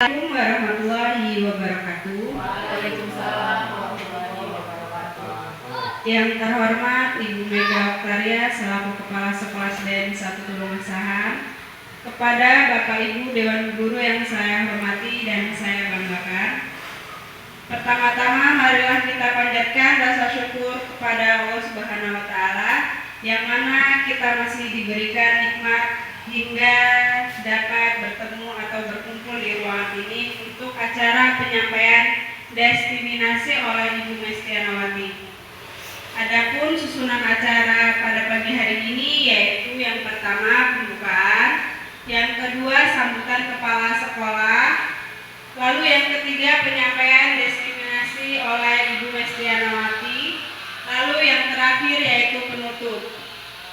Assalamualaikum warahmatullahi wabarakatuh. Waalaikumsalam warahmatullahi wabarakatuh. Yang terhormat Ibu Mega Oktaria selaku Kepala Sekolah SDN 1 Tulungasahan, kepada Bapak Ibu Dewan Guru yang saya hormati dan saya banggakan. Pertama-tama marilah kita panjatkan rasa syukur kepada Allah Subhanahu wa taala yang mana kita masih diberikan nikmat hingga dapat bertemu atau berkumpul di ruangan ini untuk acara penyampaian destinasi oleh Ibu Mestianawati. Adapun susunan acara pada pagi hari ini yaitu yang pertama pembukaan, yang kedua sambutan kepala sekolah, lalu yang ketiga penyampaian destinasi oleh Ibu Mestianawati, lalu yang terakhir yaitu penutup.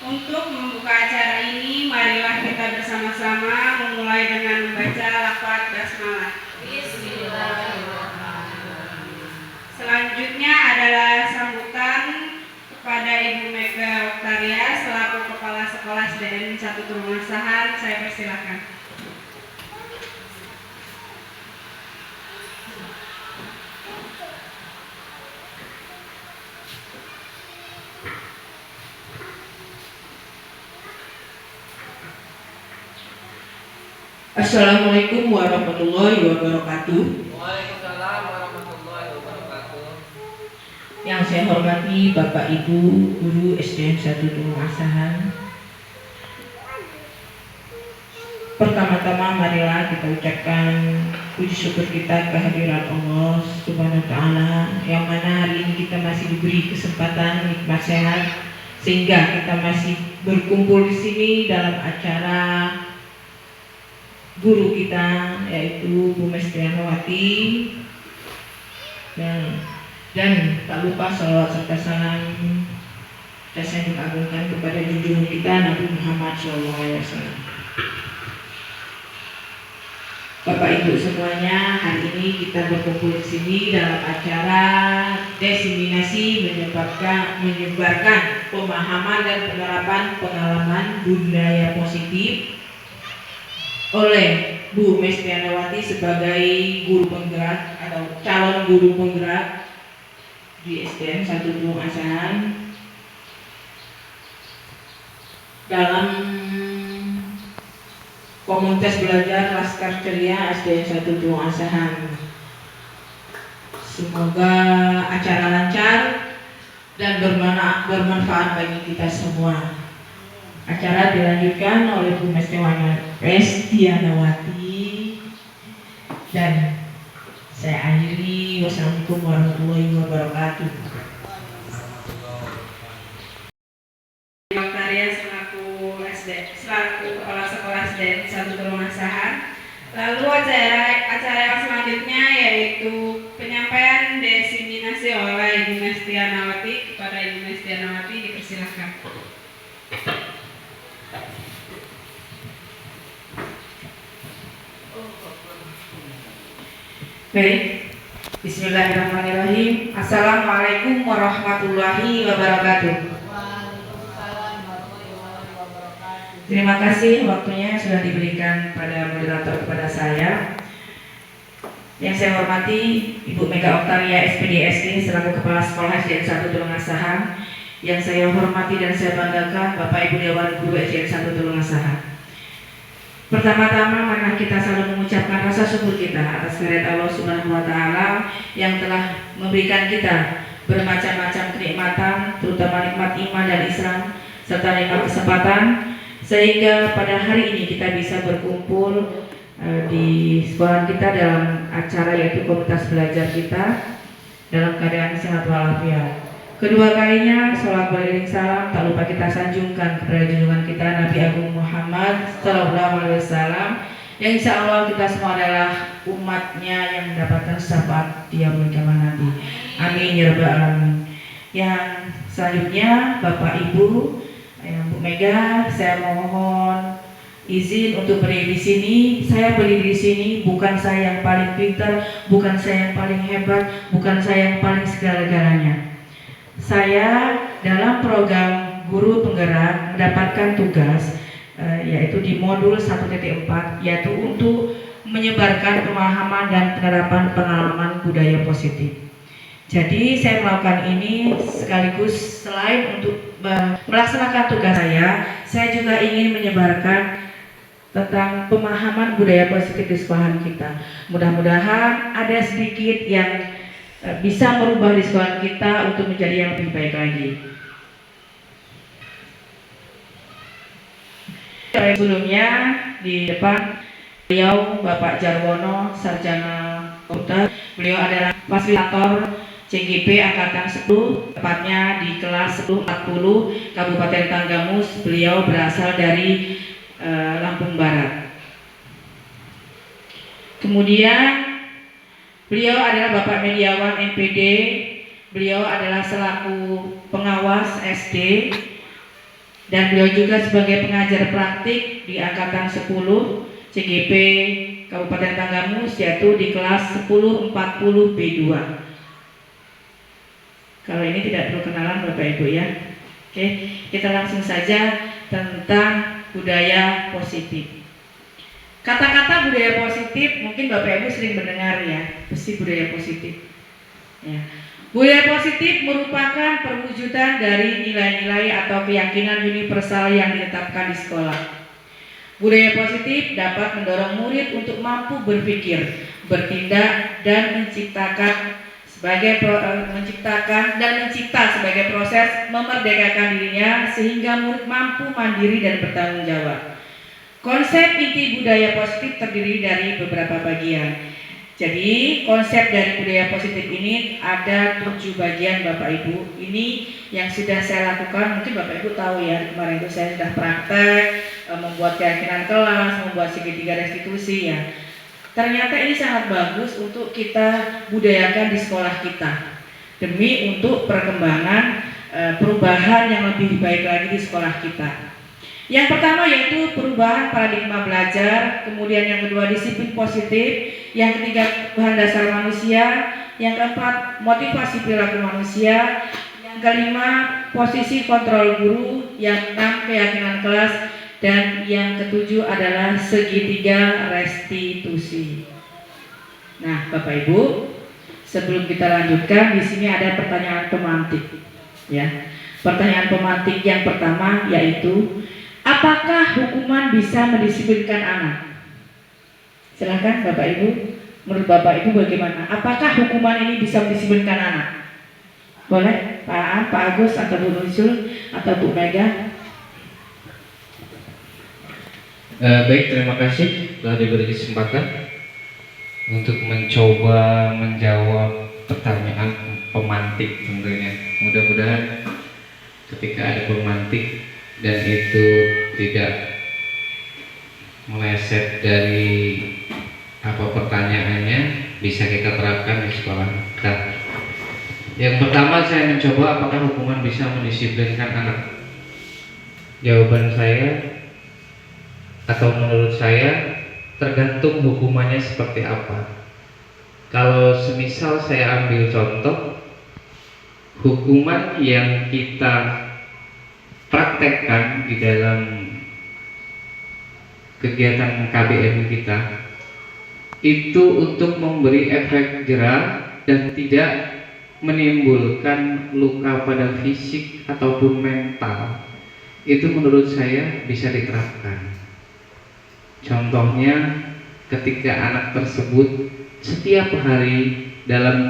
Untuk membuka acara ini, marilah kita bersama-sama memulai dengan membaca lafaz basmalah. Bismillahirrahmanirrahim. Selanjutnya adalah sambutan kepada Ibu Mega Oktaria selaku Kepala Sekolah SDN 1 Tulungasahan. Saya persilakan. Assalamualaikum warahmatullahi wabarakatuh. Waalaikumsalam warahmatullahi wabarakatuh. Yang saya hormati Bapak Ibu Guru SDN 1 Tulungasahan. Pertama-tama marilah kita ucapkan puji syukur kita kehadiran Allah Subhanahu wa taala yang mana hari ini kita masih diberi kesempatan nikmat sehat sehingga kita masih berkumpul di sini dalam acara guru kita yaitu Bu Mestianawati dan tak lupa salawat serta salam saya juga agungkan kepada junjungan kita Nabi Muhammad SAW. Bapak Ibu semuanya, hari ini kita berkumpul di sini dalam acara diseminasi menyebarkan pemahaman dan penerapan pengalaman budaya positif oleh Bu Mestianawati sebagai guru penggerak atau calon guru penggerak di SDN 1 Tulungasahan dalam komunitas belajar Laskar Ceria SDN 1 Tulungasahan. Semoga acara lancar dan bermanfaat bagi kita semua. Acara dilanjutkan oleh Bu Mestianawati dan saya akhiri. Wassalamualaikum warahmatullahi wabarakatuh. Oktaria selaku Kepala Sekolah SDN 1 Tulungasahan. Lalu acara yang selanjutnya yaitu penyampaian diseminasi oleh Ibu Mestianawati. Kepada Ibu Mestianawati dipersilakan. Baik, bismillahirrahmanirrahim. Assalamualaikum warahmatullahi wabarakatuh. Waalaikumsalam warahmatullahi wabarakatuh. Terima kasih waktunya sudah diberikan pada moderator kepada saya. Yang saya hormati Ibu Mega Oktaria SPD selaku Kepala Sekolah SDN 1 Tulungasahan. Yang saya hormati dan saya banggakan Bapak Ibu Dewan Guru SDN 1 Tulungasahan. Pertama-tama marilah kita selalu mengucapkan rasa syukur kita atas karunia Allah Subhanahu wa taala yang telah memberikan kita bermacam-macam kenikmatan, terutama nikmat iman dan Islam serta nikmat kesempatan sehingga pada hari ini kita bisa berkumpul di sekolah kita dalam acara yaitu komunitas belajar kita dalam keadaan sehat walafiat. Kedua kalinya sholat beriring salam tak lupa kita sanjungkan kepada junjungan kita Nabi Agung Muhammad Sallallahu Alaihi Wasallam, yang insya Allah kita semua adalah umatnya yang mendapatkan syafaat Dia bersama Nabi. Amin ya rabbal alamin. Yang selanjutnya Bapak Ibu, Bu Mega, saya mohon izin untuk berdiri di sini. Saya berdiri di sini bukan saya yang paling pintar, bukan saya yang paling hebat, bukan saya yang paling segala-galanya. Saya dalam program Guru Penggerak mendapatkan tugas yaitu di modul 1.4, yaitu untuk menyebarkan pemahaman dan penerapan pengalaman budaya positif. Jadi saya melakukan ini sekaligus selain untuk melaksanakan tugas saya juga ingin menyebarkan tentang pemahaman budaya positif di sekolahan kita. Mudah-mudahan ada sedikit yang bisa merubah di sekolah kita untuk menjadi yang lebih baik lagi. Sebelumnya di depan beliau Bapak Jarwono Sarjana Komputer. Beliau adalah fasilitator CGP Angkatan 10, tepatnya di kelas 1040 Kabupaten Tanggamus. Beliau berasal dari Lampung Barat. Kemudian beliau adalah Bapak Mediawan MPD. Beliau adalah selaku pengawas SD dan beliau juga sebagai pengajar praktik di Angkatan 10 CGP Kabupaten Tanggamus, yaitu di kelas 1040 B2. Kalau ini tidak perlu kenalan Bapak Ibu ya. Oke, kita langsung saja tentang budaya positif. Kata-kata budaya positif mungkin Bapak Ibu sering mendengar ya, pasti budaya positif. Ya. Budaya positif merupakan perwujudan dari nilai-nilai atau keyakinan universal yang ditetapkan di sekolah. Budaya positif dapat mendorong murid untuk mampu berpikir, bertindak, dan mencipta sebagai proses memerdekakan dirinya sehingga murid mampu mandiri dan bertanggung jawab. Konsep inti budaya positif terdiri dari beberapa bagian. Jadi konsep dari budaya positif ini ada 7 bagian Bapak Ibu. Ini yang sudah saya lakukan, mungkin Bapak Ibu tahu ya, kemarin itu saya sudah praktek membuat keyakinan kelas, membuat segitiga restitusi ya. Ternyata ini sangat bagus untuk kita budayakan di sekolah kita demi untuk perkembangan perubahan yang lebih baik lagi di sekolah kita. Yang pertama yaitu perubahan paradigma belajar, kemudian yang kedua disiplin positif, yang ketiga bahan dasar manusia, yang keempat motivasi perilaku manusia, yang kelima posisi kontrol guru, yang keenam keyakinan kelas, dan yang ketujuh adalah segitiga restitusi. Nah, Bapak Ibu, sebelum kita lanjutkan, di sini ada pertanyaan pemantik. Ya, pertanyaan pemantik yang pertama yaitu, apakah hukuman bisa mendisiplinkan anak? Silahkan Bapak Ibu, menurut Bapak Ibu bagaimana? Apakah hukuman ini bisa mendisiplinkan anak? Boleh Pak Aan, Pak Agus, atau Bu Nurul, atau Bu Mega? Baik, terima kasih telah diberi kesempatan untuk mencoba menjawab pertanyaan pemantik tentunya. Mudah-mudahan ketika ada pemantik dan itu tidak meleset dari apa pertanyaannya, bisa kita terapkan di sekolah kita. Yang pertama, saya mencoba apakah hukuman bisa mendisiplinkan anak. Jawaban saya atau menurut saya tergantung hukumannya seperti apa. Kalau semisal saya ambil contoh, hukuman yang kita praktekkan di dalam kegiatan KBM kita itu untuk memberi efek jera dan tidak menimbulkan luka pada fisik ataupun mental, itu menurut saya bisa diterapkan. Contohnya ketika anak tersebut setiap hari dalam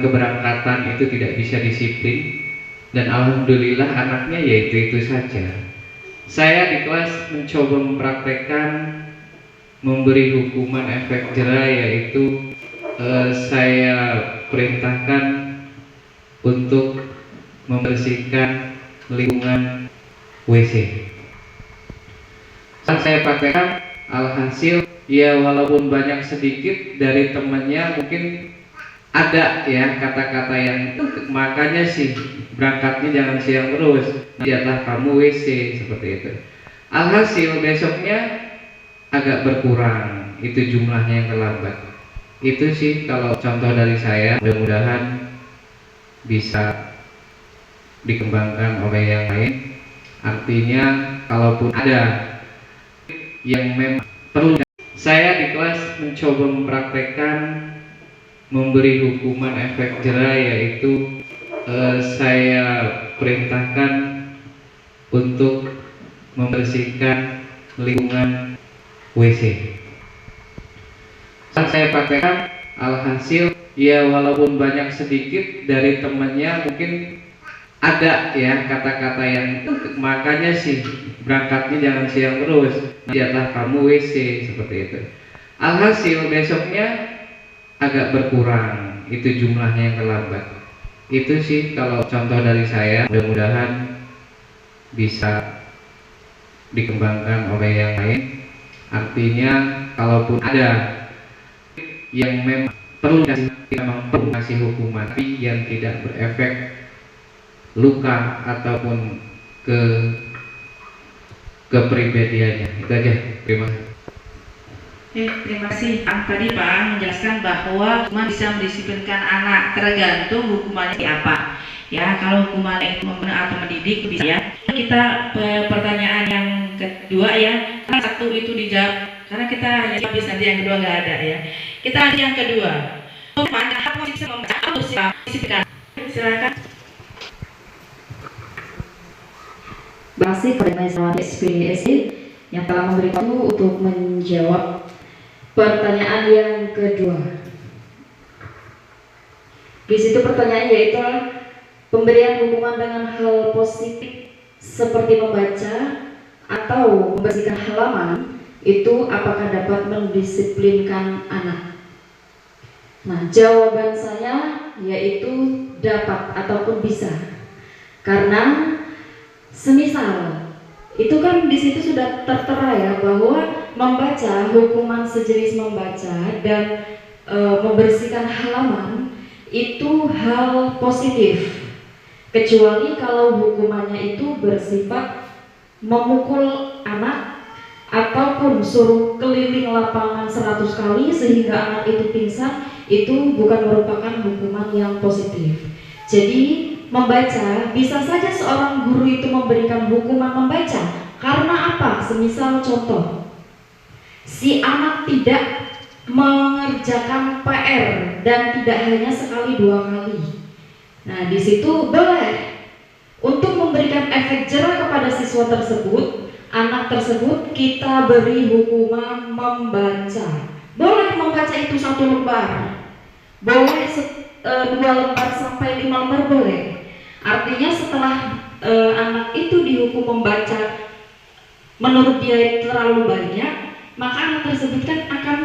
keberangkatan itu tidak bisa disiplin, dan alhamdulillah anaknya yaitu saja. Saya di kelas mencoba mempraktekkan memberi hukuman efek jera, yaitu saya perintahkan untuk membersihkan lingkungan WC. Saat saya praktekkan, alhasil ya walaupun banyak sedikit dari temannya mungkin ada ya kata-kata yang makanya sih berangkatnya jangan siang terus, jatah kamu WC seperti itu. Alhasil besoknya agak berkurang itu jumlahnya yang terlambat. Itu sih kalau contoh dari saya, mudah-mudahan bisa dikembangkan oleh yang lain. Artinya kalaupun ada yang memang perlu, saya di kelas mencoba mempraktekkan memberi hukuman efek jera, yaitu saya perintahkan untuk membersihkan lingkungan WC. Saat saya praktekkan, alhasil ya walaupun banyak sedikit dari temannya mungkin ada ya kata-kata yang makanya sih berangkatnya jangan siang terus, jatah kamu WC seperti itu. Alhasil besoknya agak berkurang itu jumlahnya yang terlambat. Itu sih kalau contoh dari saya, mudah-mudahan bisa dikembangkan oleh yang lain. Artinya kalaupun ada yang memang perlu kasih hukuman tapi yang tidak berefek luka ataupun ke kepribadiannya. Itu aja. Terima kasih. Terima kasih. Tadi Pak menjelaskan bahwa hukuman bisa mendisiplinkan anak, tergantung hukumannya apa. Ya, kalau hukuman itu membina atau mendidik bisa ya. Kita pertanyaan yang kedua ya, karena satu itu dijawab, karena kita hanya habis nanti yang kedua nggak ada ya. Kita nanti yang kedua. Hukuman hak bisa membaca atau disiplin. Silakan. Terima kasih kepada Majelis SPDSI yang telah memberikan waktu untuk menjawab pertanyaan yang kedua. Di situ pertanyaannya yaitu pemberian hukuman dengan hal positif seperti membaca atau membersihkan halaman itu apakah dapat mendisiplinkan anak? Nah, jawaban saya yaitu dapat ataupun bisa. Karena semisal itu kan di situ sudah tertera ya bahwa membaca, hukuman sejenis membaca dan membersihkan halaman itu hal positif, kecuali kalau hukumannya itu bersifat memukul anak ataupun suruh keliling lapangan 100 kali sehingga anak itu pingsan, itu bukan merupakan hukuman yang positif. Jadi membaca, bisa saja seorang guru itu memberikan hukuman membaca karena apa? Semisal contoh, si anak tidak mengerjakan PR dan tidak hanya sekali 2 kali. Nah, di situ boleh untuk memberikan efek jera kepada siswa tersebut, anak tersebut kita beri hukuman membaca. Boleh membaca itu 1 lembar, boleh 2 lembar sampai 5 lembar boleh. Artinya setelah anak itu dihukum membaca menurut dia terlalu banyak, maka anak tersebut kan akan,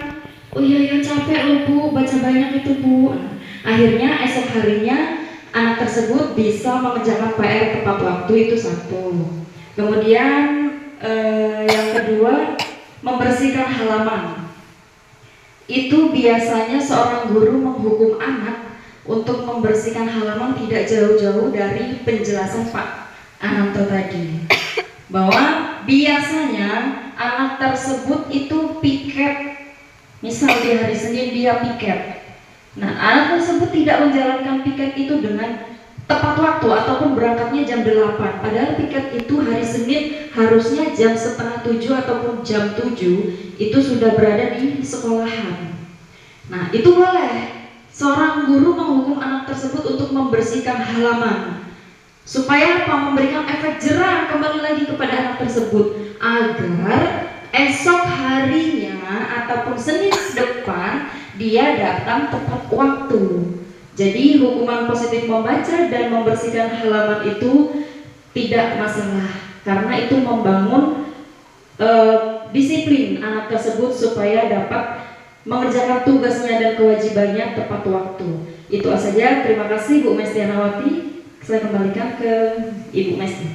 oh iya capek loh Bu, baca banyak itu Bu. Akhirnya esok harinya anak tersebut bisa mengerjakan PR tepat waktu, itu satu. Kemudian yang kedua, membersihkan halaman. Itu biasanya seorang guru menghukum anak untuk membersihkan halaman tidak jauh-jauh dari penjelasan Pak Ananto tadi, bahwa biasanya anak tersebut itu piket, misal di hari Senin dia piket. Nah, anak tersebut tidak menjalankan piket itu dengan tepat waktu ataupun berangkatnya jam 8, padahal piket itu hari Senin harusnya jam 6:30 ataupun jam 7 itu sudah berada di sekolahan. Nah, itu boleh seorang guru menghukum anak tersebut untuk membersihkan halaman supaya apa? Memberikan efek jera kembali lagi kepada anak tersebut agar esok harinya ataupun Senin depan dia datang tepat waktu. Jadi hukuman positif membaca dan membersihkan halaman itu tidak masalah karena itu membangun disiplin anak tersebut supaya dapat mengerjakan tugasnya dan kewajibannya tepat waktu. Itu saja. Terima kasih Bu Mesti Anawati. Saya kembalikan ke Ibu Mesti.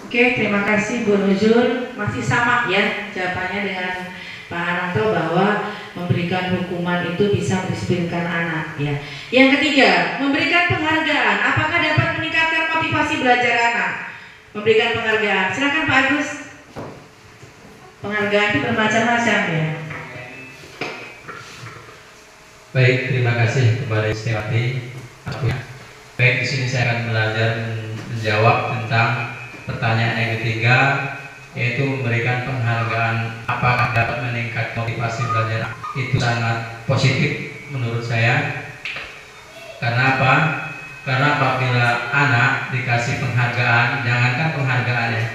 Oke, terima kasih Bu Nujul. Masih sama ya jawabannya dengan Pak Haranto bahwa memberikan hukuman itu bisa mendisiplinkan anak ya. Yang ketiga, memberikan penghargaan. Apakah dapat meningkatkan motivasi belajar anak? Memberikan penghargaan. Silakan Pak Agus. Penghargaan itu bermacam-macam ya. Baik, terima kasih kepada Istiwati. Baik, di sini saya akan belajar menjawab tentang pertanyaan yang ketiga, yaitu memberikan penghargaan. Apakah dapat meningkat motivasi belajar? Itu sangat positif menurut saya. Karena apa? Karena apabila anak dikasih penghargaan, jangankan penghargaannya,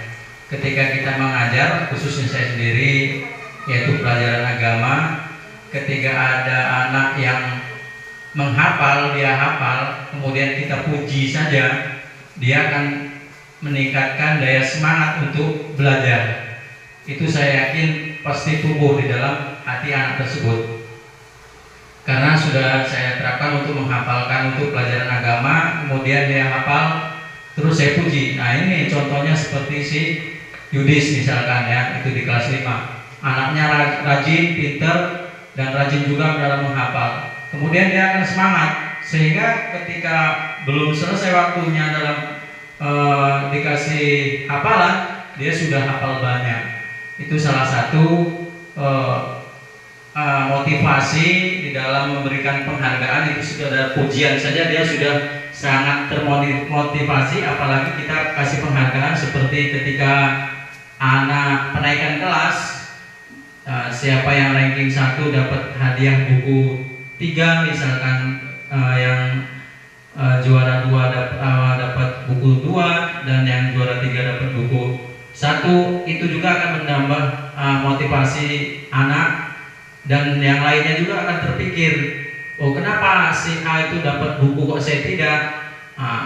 ketika kita mengajar, khususnya saya sendiri, yaitu pelajaran agama, ketika ada anak yang menghafal, dia hafal, kemudian kita puji saja, dia akan meningkatkan daya semangat untuk belajar. Itu saya yakin pasti tumbuh di dalam hati anak tersebut. Karena sudah saya terapkan untuk menghafalkan untuk pelajaran agama, kemudian dia hafal, terus saya puji. Nah ini contohnya seperti si Yudis misalkan ya, itu di kelas 5. Anaknya rajin, pinter, dan rajin juga dalam menghafal. Kemudian dia akan semangat, sehingga ketika belum selesai waktunya dalam dikasih hafalan, dia sudah hafal banyak. Itu salah satu motivasi di dalam memberikan penghargaan. Itu sudah ada pujian saja dia sudah sangat termotivasi, apalagi kita kasih penghargaan seperti ketika anak penaikan kelas, siapa yang ranking 1 dapat hadiah buku 3 misalkan, yang juara 2 dapat buku 2, dan yang juara 3 dapat buku 1. Itu juga akan menambah motivasi anak, dan yang lainnya juga akan terpikir, oh kenapa si A itu dapat buku kok saya tidak?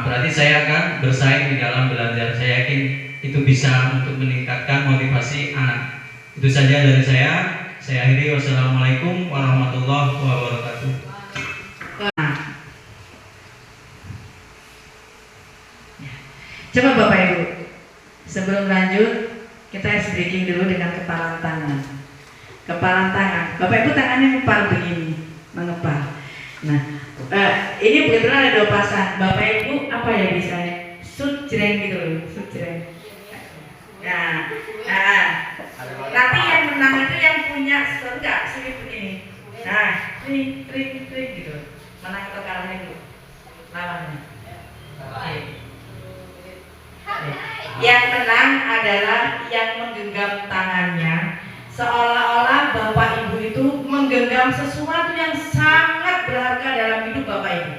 Berarti saya akan bersaing di dalam belajar. Saya yakin itu bisa untuk meningkatkan motivasi anak. Itu saja dari saya. Saya akhiri. Wassalamualaikum warahmatullahi wabarakatuh. Coba Bapak Ibu, sebelum lanjut kita breaking dulu dengan kepalan tangan. Kepalan tangan, Bapak Ibu tangannya ngepal begini, mengepal. Nah, ini kebetulan ada 2 pasang. Bapak Ibu apa ya bisa? Sut jreng gitu loh, sut jreng. Nah, nanti yang menang itu yang punya enggak sini begini. Nah, tring gitu. Menang atau kalah itu lawannya. Yang menang adalah yang menggenggam tangannya, seolah-olah Bapak Ibu itu menggenggam sesuatu yang sangat berharga dalam hidup Bapak Ibu.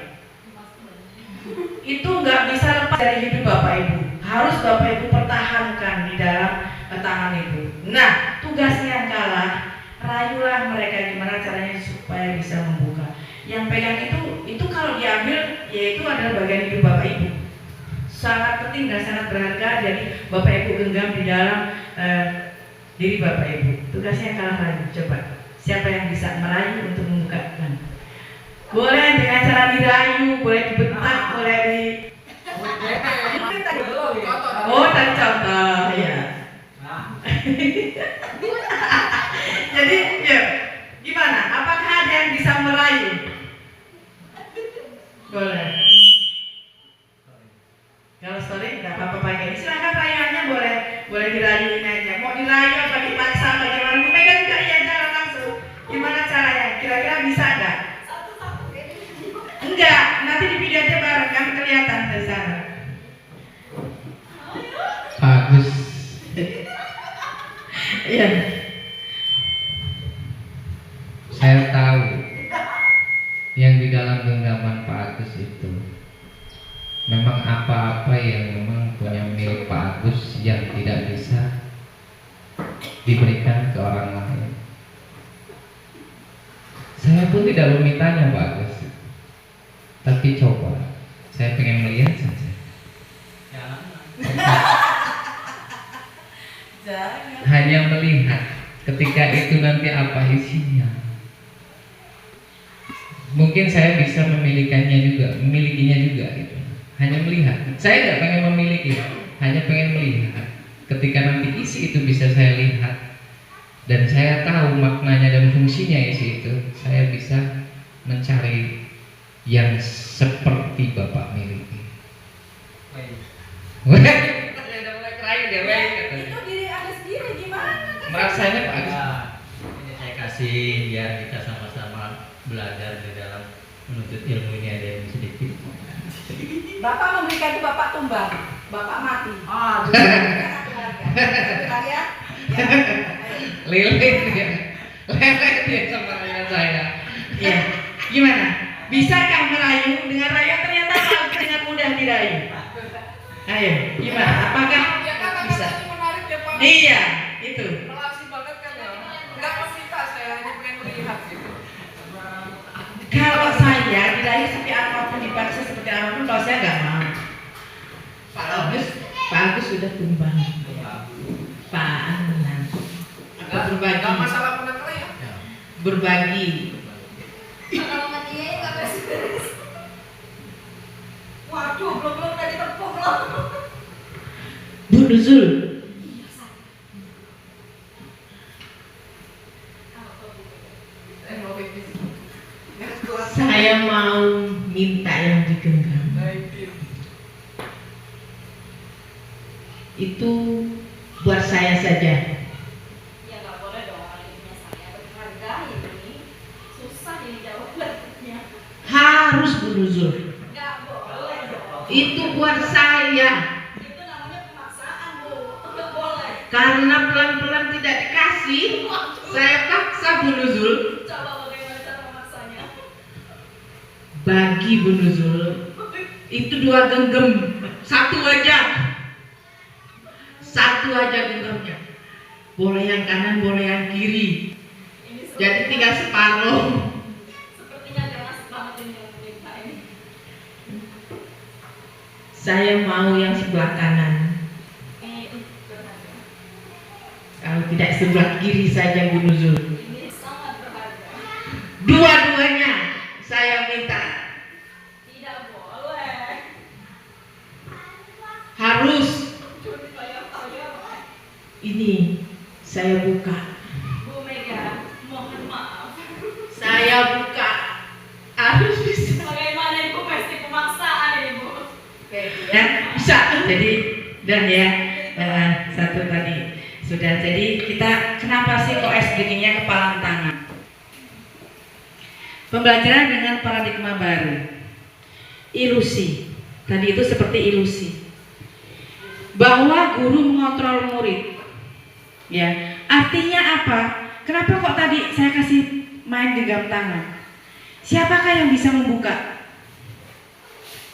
Itu nggak bisa lepas dari hidup Bapak Ibu. Harus Bapak Ibu pertahankan di dalam tangan Ibu. Nah, tugasnya yang kalah, rayulah mereka gimana caranya supaya bisa membuka. Yang pegang itu kalau diambil, yaitu adalah bagian hidup Bapak Ibu. Sangat penting dan sangat berharga. Jadi Bapak Ibu genggam di dalam diri Bapak Ibu. Tugasnya kalah rayu. Coba siapa yang bisa merayu untuk membukakan? Boleh dengan cara dirayu, boleh dibentak, boleh di. Oh, tadi contoh ya. Jadi ya, gimana? Apakah ada yang bisa merayu? Boleh. Kalau story nggak apa-apa pakai. Silakan rayuannya boleh dirayuin aja. Mau dirayu apa dipaksa bagaimana? Mau pegang nggak ya jalan langsung. Gimana caranya? Kira-kira bisa nggak? Enggak. Nanti di video aja bareng kan kelihatan dari sana. Bagus. Iya. Saya tahu yang di dalam genggaman Pak Agus itu memang apa-apa yang memang punya milik Pak Agus yang tidak bisa diberikan ke orang lain. Saya pun tidak memintanya Pak Agus, tapi coba saya pengen melihat saja. Hanya melihat ketika itu nanti apa isinya. Mungkin saya bisa memilikinya juga gitu. Hanya melihat. Saya tidak pengen memiliki, hanya pengen melihat. Ketika nanti isi itu bisa saya lihat dan saya tahu maknanya dan fungsinya isi itu, saya bisa mencari yang seperti Bapak miliki. Udah mulai kerayu dia, Itu diri Anda sendiri gimana? merasanya Pak Agus. Ini saya kasih biar kita sama-sama belajar di dalam menuntut ilmu ini ada yang sedikit. Bapak memberikan itu Bapak tumbang, Bapak mati. Oh, Ya. Lele dia sama dengan saya. ya. Gimana? Bisakah merayu dengan rayu ternyata Pak Agus dengan mudah dirayu? Ayo, gimana? Apakah bisa? Menarik ya Pak. Iya, itu. Relasi banget kan ya. Enggak meminta, saya hanya pengen melihat gitu. Kalau saya dirayu seperti apapun, dipaksa seperti apapun, kalau saya nggak mau. Pak Agus sudah tumbang. Pak Anang. Berbagi. Enggak masalah penakal ya. Berbagi. Kalau sama dia enggak beres-beres. Waduh, belum tadi tepuk loh. Bu Nuzul. Saya mau minta yang digenggam. Itu buat saya saja. Ya nggak boleh dong, orang ini punya saya berharga ini. Susah ini jawabannya. Harus Bu Nuzul. Nggak boleh dong. Itu buat saya. Itu namanya pemaksaan, Bu. Nggak boleh. Karena pelan-pelan tidak dikasih, saya paksa Bu Nuzul. Coba bagaimana cara memaksanya? Bagi Bu Nuzul. Itu 2 genggam. Satu aja genggamnya. Boleh yang kanan, boleh yang kiri. Ini Jadi tinggal separuh. sepertinya ganas banget ini yang cerita ini. Saya mau yang sebelah kanan. Berharga. Kalau tidak sebelah kiri saja Bu Nuzul. Ini sangat berharga. Dua-duanya saya minta. Tidak boleh. Harus. Cuma saya. Ini saya buka. Bu Mega, mohon maaf. Saya buka. Harus bisa. Bagaimana Ibu pasti pemaksaan ini, Bu? Ya, bisa. Jadi dan ya satu tadi sudah. Jadi kita kenapa sih kok SBG-nya kepalang tangan? Pembelajaran dengan paradigma baru. Ilusi. Tadi itu seperti ilusi. Bahwa guru mengontrol murid. Ya, artinya apa? Kenapa kok tadi saya kasih main genggam tangan? Siapakah yang bisa membuka?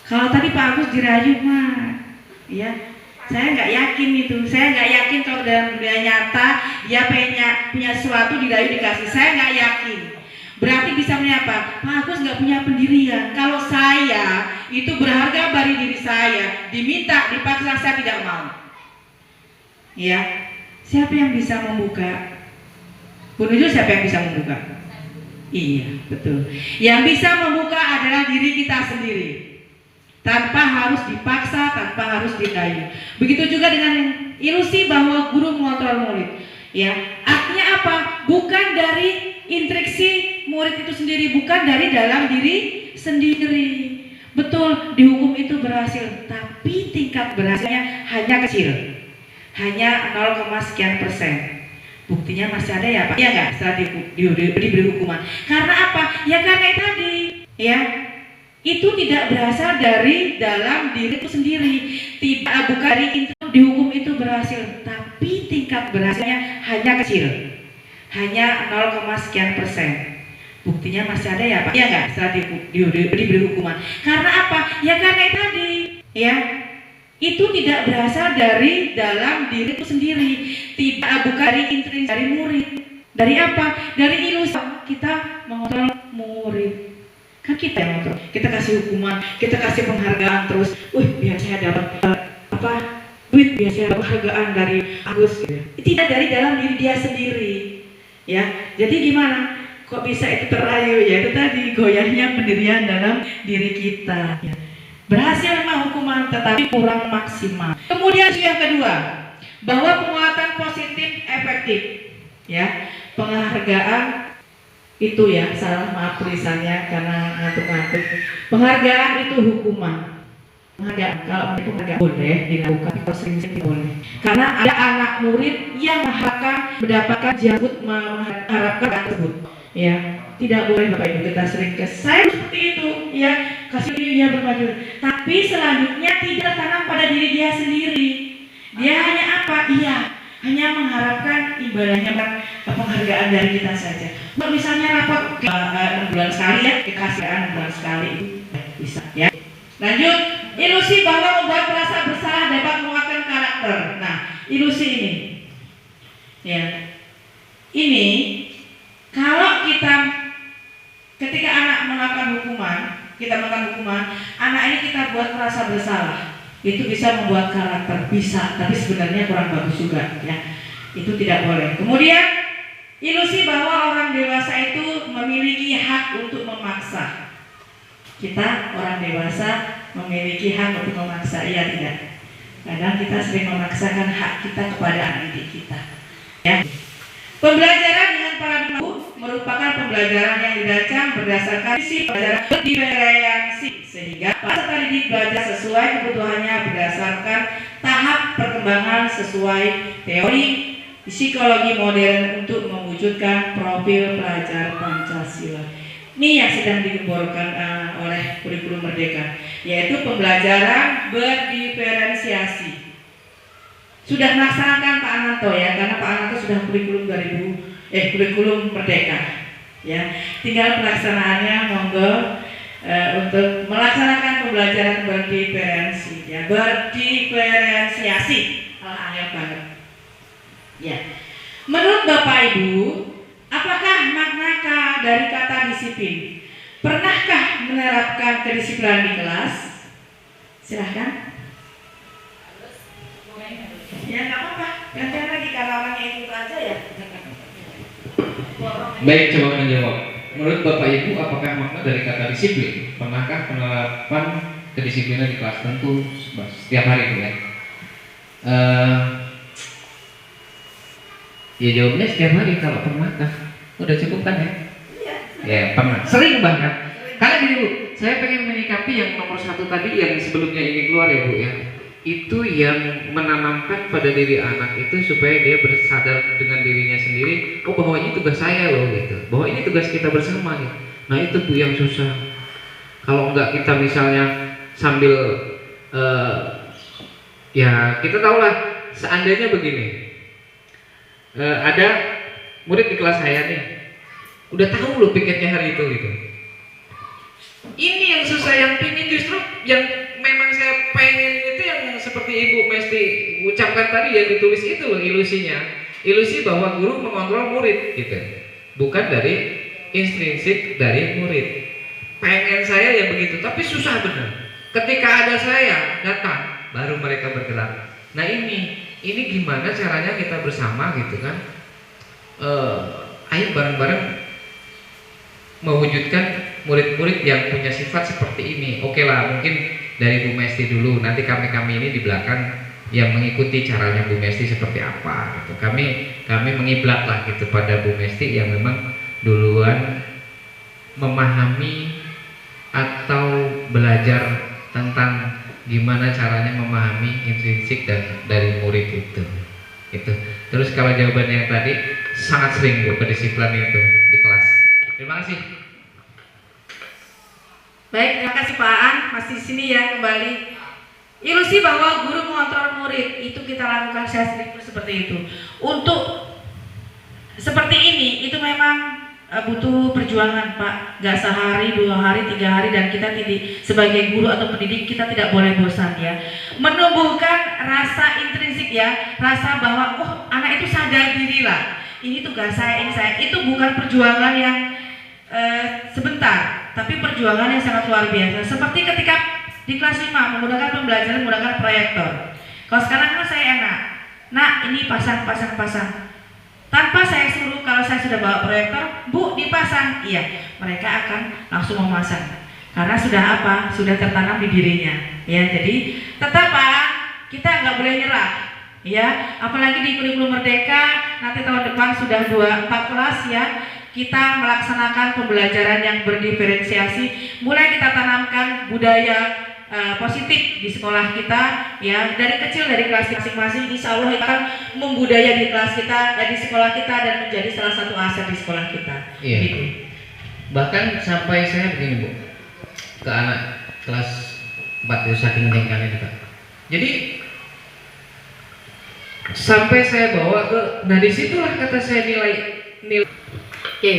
Kalau tadi Pak Agus dirayu mah, ya, saya nggak yakin itu. Saya nggak yakin kalau dalam dunia nyata dia punya sesuatu dirayu dikasih. Saya nggak yakin. Berarti bisa apa? Pak Agus nggak punya pendirian. Kalau saya itu berharga bagi diri saya, diminta, dipaksa, saya tidak mau. Ya, siapa yang bisa membuka? Bu Nuzul, siapa yang bisa membuka? Iya, betul. Yang bisa membuka adalah diri kita sendiri. Tanpa harus dipaksa, tanpa harus dirayu. Begitu juga dengan ilusi bahwa guru mengontrol murid. Ya, artinya apa? Bukan dari instruksi murid itu sendiri, bukan dari dalam diri sendiri. Betul, di hukum itu berhasil, tapi tingkat berhasilnya hanya kecil. Hanya 0, sekian persen. Buktinya masih ada ya Pak? Iya nggak? Setelah diberi hukuman. Karena apa? Ya karena tadi, ya itu tidak berasal dari dalam diri itu sendiri. Tidak, bukan dari dihukum itu berhasil, tapi tingkat berhasilnya hanya kecil. Hanya 0, sekian persen. Buktinya masih ada ya Pak? Iya nggak? Setelah diberi hukuman. Karena apa? Ya karena tadi, ya itu tidak berasal dari dalam diri itu sendiri, tidak, bukan dari instruksi dari murid. Dari apa? Dari ilusi kita mengontrol murid. Kan kita yang mengontrol. Kita kasih hukuman, kita kasih penghargaan terus. Biar saya dapat duit, biar saya dapat penghargaan dari Agus. Gitu. Tidak dari dalam diri dia sendiri. Ya, jadi gimana? Kok bisa itu terayu? Ya itu tadi goyahnya pendirian dalam diri kita. Ya. Berhasil memang hukuman tetapi kurang maksimal. Kemudian yang kedua, bahwa penguatan positif efektif. Ya, penghargaan itu ya, salah maaf tulisannya karena ngantuk-ngantuk. Penghargaan itu hukuman. Penghargaan, kalau penghargaan boleh dilakukan, kalau sering-sering boleh. Karena ada anak murid yang mendapatkan jabut mengharapkan tersebut. Ya, tidak boleh Bapak Ibu kita sering saya seperti itu, ya kasih dia bermaju. Tapi selanjutnya tidak tanam pada diri dia sendiri. Dia hanya apa? Iya, hanya mengharapkan imbalannya penghargaan dari kita saja. Misalnya rapat 6 bulan sekali ya, dikasih 6 bulan sekali itu bisa ya. Lanjut, ilusi bahwa membuat merasa bersalah dapat menguatkan karakter. Nah, ilusi ini, ya, ini kalau ketika anak melakukan hukuman, anak ini kita buat merasa bersalah, itu bisa membuat karakter, bisa, tapi sebenarnya kurang bagus juga, ya, itu tidak boleh. Kemudian, ilusi bahwa orang dewasa itu memiliki hak untuk memaksa. Kita orang dewasa memiliki hak untuk memaksa, iya tidak? Kadang kita sering memaksakan hak kita kepada anak didik kita. Ya. Pembelajaran dengan paradigma merupakan pembelajaran yang dirancang berdasarkan sisi pelajaran berdiferensiasi, sehingga peserta didik belajar sesuai kebutuhannya berdasarkan tahap perkembangan sesuai teori psikologi modern untuk mewujudkan profil pelajar Pancasila. Ini yang sedang digemborkan oleh kurikulum Merdeka, yaitu pembelajaran berdiferensiasi. Sudah melaksanakan Pak Ananto ya, karena Pak Ananto sudah kurikulum Merdeka. Ya, tinggal pelaksanaannya monggo untuk melaksanakan pembelajaran berdiferensi, ya, berdiferensiasi. Angel banget. Ya. Menurut Bapak Ibu, apakah makna dari kata disiplin? Pernahkah menerapkan kedisiplinan di kelas? Silahkan. Ya nggak apa-apa, gantian lagi karena orangnya itu aja ya. Baik, coba menjawab. Menurut Bapak Ibu, apakah makna dari kata disiplin? Pernahkah penerapan kedisiplinan di kelas? Tentu setiap hari itu ya. Ya jawabnya setiap hari. Kalau pernahkah? Udah cukup kan ya? Iya. Ya pernah. Sering banget. Karena gini Bu, saya pengen menyikapi yang nomor 1 tadi yang sebelumnya ini keluar ya Bu ya. Itu yang menanamkan pada diri anak itu supaya dia bersadar dengan dirinya sendiri, oh bahwa ini tugas saya loh gitu, bahwa ini tugas kita bersama gitu. Nah itu Bu yang susah. Kalau enggak kita misalnya sambil ya kita tahulah seandainya begini, ada murid di kelas saya nih, udah tahu loh piketnya hari itu gitu. Ini yang susah, yang pingin justru yang memang saya pengen itu yang seperti Ibu Mesti ucapkan tadi yang ditulis itu loh ilusinya. Ilusi bahwa guru mengontrol murid gitu. Bukan dari intrinsik dari murid. Pengen saya ya begitu, tapi susah benar. Ketika ada saya datang, baru mereka bergerak. Nah ini gimana caranya kita bersama gitu kan? Ayo bareng-bareng mewujudkan murid-murid yang punya sifat seperti ini. Oke lah, mungkin dari Bu Mesti dulu, nanti kami ini di belakang yang mengikuti caranya Bu Mesti seperti apa gitu. Kami mengiblat lah gitu pada Bu Mesti yang memang duluan memahami atau belajar tentang gimana caranya memahami intrinsik dan dari murid itu. Terus kalau jawabannya yang tadi sangat sering Bu kedisiplinan itu di kelas. Terima kasih. Baik, terima kasih Pak Aan, masih di sini ya kembali. Ilusi bahwa guru mengontrol murid itu kita lakukan saya sendiri seperti itu. Untuk seperti ini itu memang butuh perjuangan Pak. Gak sehari, 2 hari, 3 hari dan kita sebagai guru atau pendidik kita tidak boleh bosan ya. Menumbuhkan rasa intrinsik ya, rasa bahwa oh anak itu sadar diri lah. Ini tugas saya, ini saya. Itu bukan perjuangan yang sebentar, tapi perjuangan yang sangat luar biasa. Seperti ketika di kelas 5 menggunakan pembelajaran menggunakan proyektor. Kalau sekarang kan saya enak. Nah, ini pasang. Tanpa saya suruh kalau saya sudah bawa proyektor, Bu dipasang, iya, mereka akan langsung memasang karena sudah apa? Sudah tertanam di dirinya, ya. Jadi tetap Pak, kita nggak boleh nyerah, ya. Apalagi di kurikulum Merdeka nanti tahun depan sudah 4 kelas, ya. Kita melaksanakan pembelajaran yang berdiferensiasi, mulai kita tanamkan budaya positif di sekolah kita, ya, dari kecil, dari kelas masing-masing. Insya Allah akan membudaya di kelas kita, di sekolah kita, dan menjadi salah satu aset di sekolah kita. Iya. Gitu. Bahkan sampai saya begini Bu, ke anak kelas 4 itu saking jengkelnya juga. Jadi sampai saya bawa ke, nah disitulah kata saya nilai. Oke,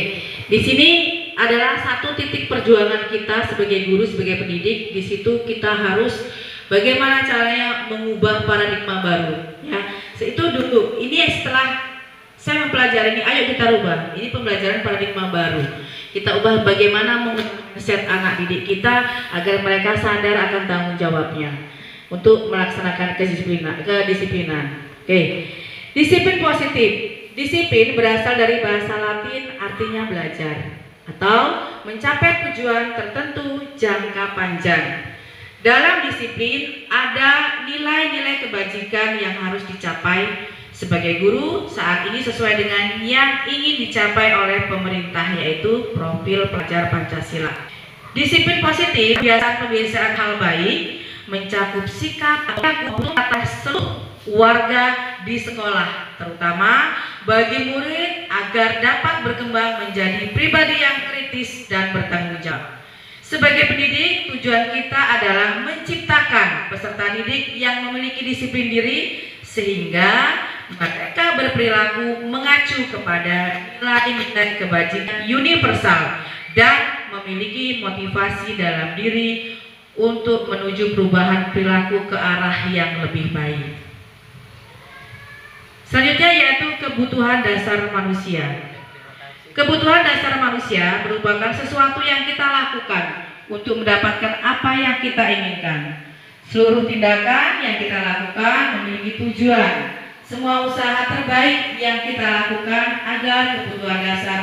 di sini adalah satu titik perjuangan kita sebagai guru, sebagai pendidik. Di situ kita harus bagaimana caranya mengubah paradigma baru, ya. Itu dulu. Ini setelah saya mempelajari ini, ayo kita rubah. Ini pembelajaran paradigma baru. Kita ubah bagaimana mengset anak didik kita agar mereka sadar akan tanggung jawabnya untuk melaksanakan kedisiplinan. Oke, disiplin positif. Disiplin berasal dari bahasa Latin, artinya belajar atau mencapai tujuan tertentu jangka panjang. Dalam disiplin ada nilai-nilai kebajikan yang harus dicapai sebagai guru saat ini sesuai dengan yang ingin dicapai oleh pemerintah, yaitu profil pelajar Pancasila. Disiplin positif biasa pembiasaan hal baik mencakup sikap atas seluruh warga di sekolah, terutama bagi murid agar dapat berkembang menjadi pribadi yang kritis dan bertanggung jawab. Sebagai pendidik, tujuan kita adalah menciptakan peserta didik yang memiliki disiplin diri sehingga mereka berperilaku mengacu kepada nilai-nilai kebajikan universal dan memiliki motivasi dalam diri untuk menuju perubahan perilaku ke arah yang lebih baik. Selanjutnya yaitu kebutuhan dasar manusia. Kebutuhan dasar manusia merupakan sesuatu yang kita lakukan untuk mendapatkan apa yang kita inginkan. Seluruh tindakan yang kita lakukan memiliki tujuan. Semua usaha terbaik yang kita lakukan agar kebutuhan dasar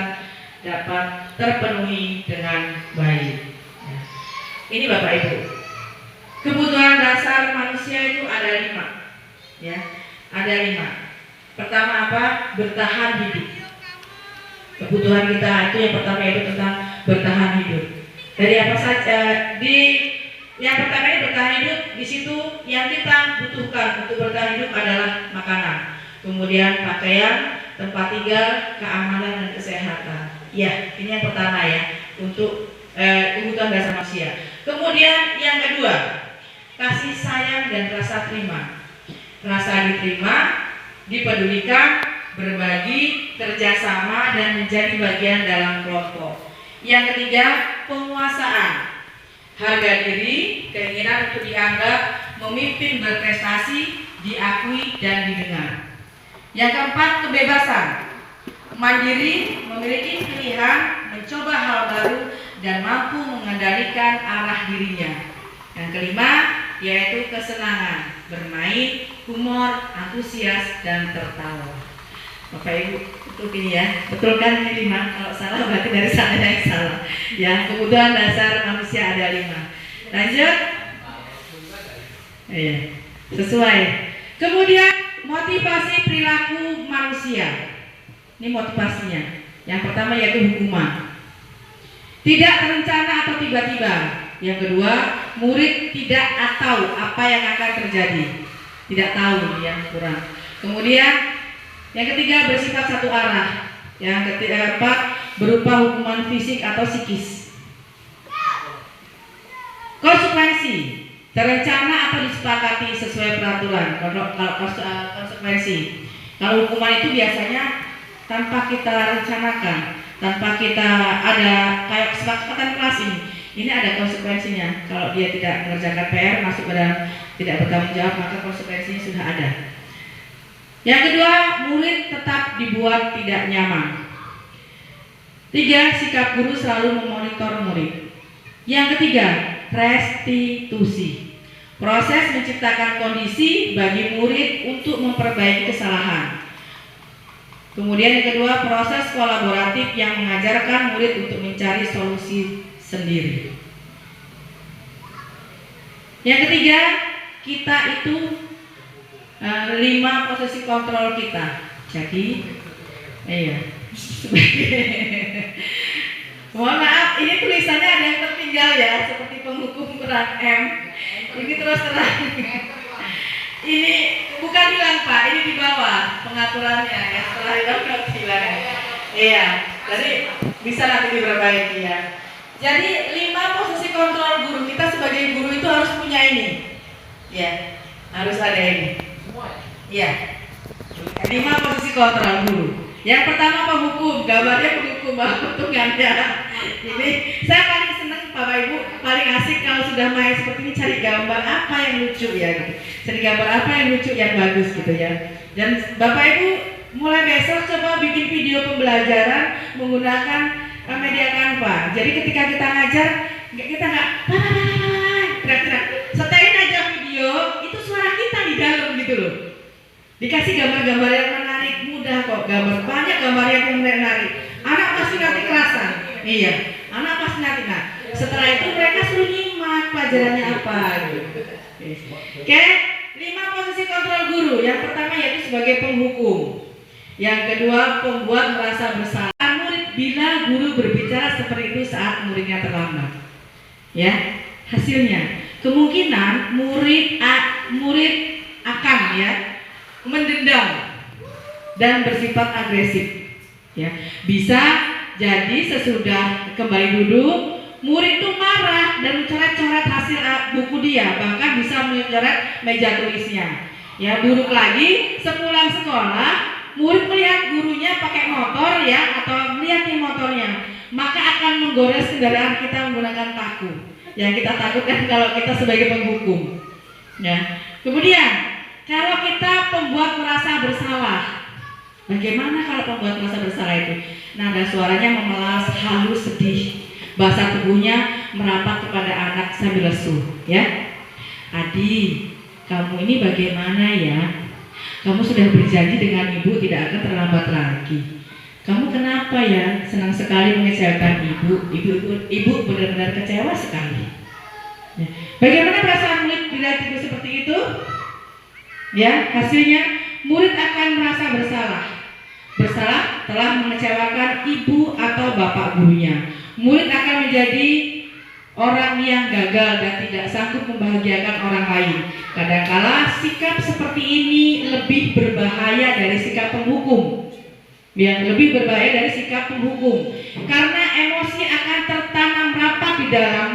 dapat terpenuhi dengan baik. Ini Bapak Ibu. Kebutuhan dasar manusia itu ada 5. Ya, ada 5. Pertama apa? Bertahan hidup. Kebutuhan kita itu yang pertama itu tentang bertahan hidup. Dari apa saja? Di yang pertama ini bertahan hidup, di situ yang kita butuhkan untuk bertahan hidup adalah makanan, kemudian pakaian, tempat tinggal, keamanan dan kesehatan. Ya, ini yang pertama ya, untuk kebutuhan dasar manusia. Kemudian yang kedua, kasih sayang dan rasa terima. Rasa diterima, dipedulikan, berbagi, kerjasama, dan menjadi bagian dalam kelompok. Yang ketiga, penguasaan, harga diri, keinginan untuk dianggap, memimpin, berprestasi, diakui, dan didengar. Yang keempat, kebebasan, mandiri, memiliki pilihan, mencoba hal baru, dan mampu mengendalikan arah dirinya. Yang kelima, yaitu kesenangan, bermain, humor, antusias, dan tertawa. Bapak Ibu, betul ini ya, betul kan ini 5? Kalau salah berarti dari sana yang salah. Ya, kebutuhan dasar manusia ada 5. Lanjut. Iya, sesuai. Kemudian motivasi perilaku manusia. Ini motivasinya. Yang pertama yaitu hukuman. Tidak terencana atau tiba-tiba. Yang kedua, murid tidak tahu apa yang akan terjadi. Tidak tahu, yang kurang. Kemudian yang ketiga bersifat satu arah. Yang keempat berupa hukuman fisik atau psikis. Konsekuensi terencana atau disepakati sesuai peraturan. Kalau konsekuensi, kalau hukuman itu biasanya tanpa kita rencanakan, tanpa kita ada kayak kesepakatan kelas ini ada konsekuensinya. Kalau dia tidak mengerjakan PR, masuk ke dalam tidak bertanggung jawab, maka konsekuensinya sudah ada. Yang kedua, murid tetap dibuat tidak nyaman. 3, sikap guru selalu memonitor murid. Yang ketiga, restitusi. Proses menciptakan kondisi bagi murid untuk memperbaiki kesalahan. Kemudian yang kedua, proses kolaboratif yang mengajarkan murid untuk mencari solusi sendiri. Yang ketiga, kita itu 5 posisi kontrol kita. Jadi, mohon maaf, ini tulisannya ada yang tertinggal ya, seperti penghukum kurang M. Ini terus terang. Ini bukan hilang Pak, ini di bawah pengaturannya ya, setelah hilang hilang. Iya, jadi bisa nanti diperbaiki ya. Jadi 5 posisi kontrol guru, kita sebagai guru itu harus punya ini. Ya, harus ada ini. Iya. 5 posisi kontrol guru. Yang pertama penghukum, gambarnya penghukum hitungannya. Ini saya paling senang Bapak Ibu, paling asik kalau sudah main seperti ini cari gambar apa yang lucu ya gitu. Cari gambar apa yang lucu yang bagus gitu ya. Dan Bapak Ibu mulai besok coba bikin video pembelajaran menggunakan media Canva. Jadi ketika kita ngajar, kita nggak teriak-teriak, setelin aja video, itu suara kita di dalam gitu loh. Dikasih gambar-gambar yang menarik, mudah kok gambar, banyak gambar yang menarik. Anak pasti nanti kerasan, iya, anak pasti nanti setelah itu mereka suruh nyimak pelajarannya apa gitu. Oke, 5 posisi kontrol guru. Yang pertama yaitu sebagai penghukum. Yang kedua, pembuat merasa bersalah murid bila guru berbicara seperti itu saat muridnya terlambat. Ya, hasilnya kemungkinan murid akan ya mendendam dan bersifat agresif. Ya, bisa jadi sesudah kembali duduk, murid itu marah dan mencoret-coret hasil buku dia, bahkan bisa mencoret meja tulisnya. Ya, buruk lagi, sepulang sekolah, murid melihat gurunya pakai motor ya, atau melihat di motornya, maka akan menggores kendaraan kita menggunakan paku. Yang kita takutkan kalau kita sebagai penghukum. Ya. Kemudian, kalau kita pembuat merasa bersalah, bagaimana kalau pembuat merasa bersalah itu? Nada suaranya memelas, halus, sedih. Bahasa tubuhnya merapat kepada anak sambil lesu, ya. Adi, kamu ini bagaimana ya? Kamu sudah berjanji dengan ibu tidak akan terlambat lagi. Kamu kenapa ya? Senang sekali mengecewakan ibu. Ibu benar-benar kecewa sekali. Ya. Bagaimana perasaan murid bila ibu seperti itu? Ya, hasilnya murid akan merasa bersalah. Bersalah telah mengecewakan ibu atau bapak gurunya. Murid akan menjadi orang yang gagal dan tidak sanggup membahagiakan orang lain. Kadangkala sikap seperti ini lebih berbahaya dari sikap penghukum. Ya, lebih berbahaya dari sikap penghukum. Karena emosi akan tertanam rapat di dalam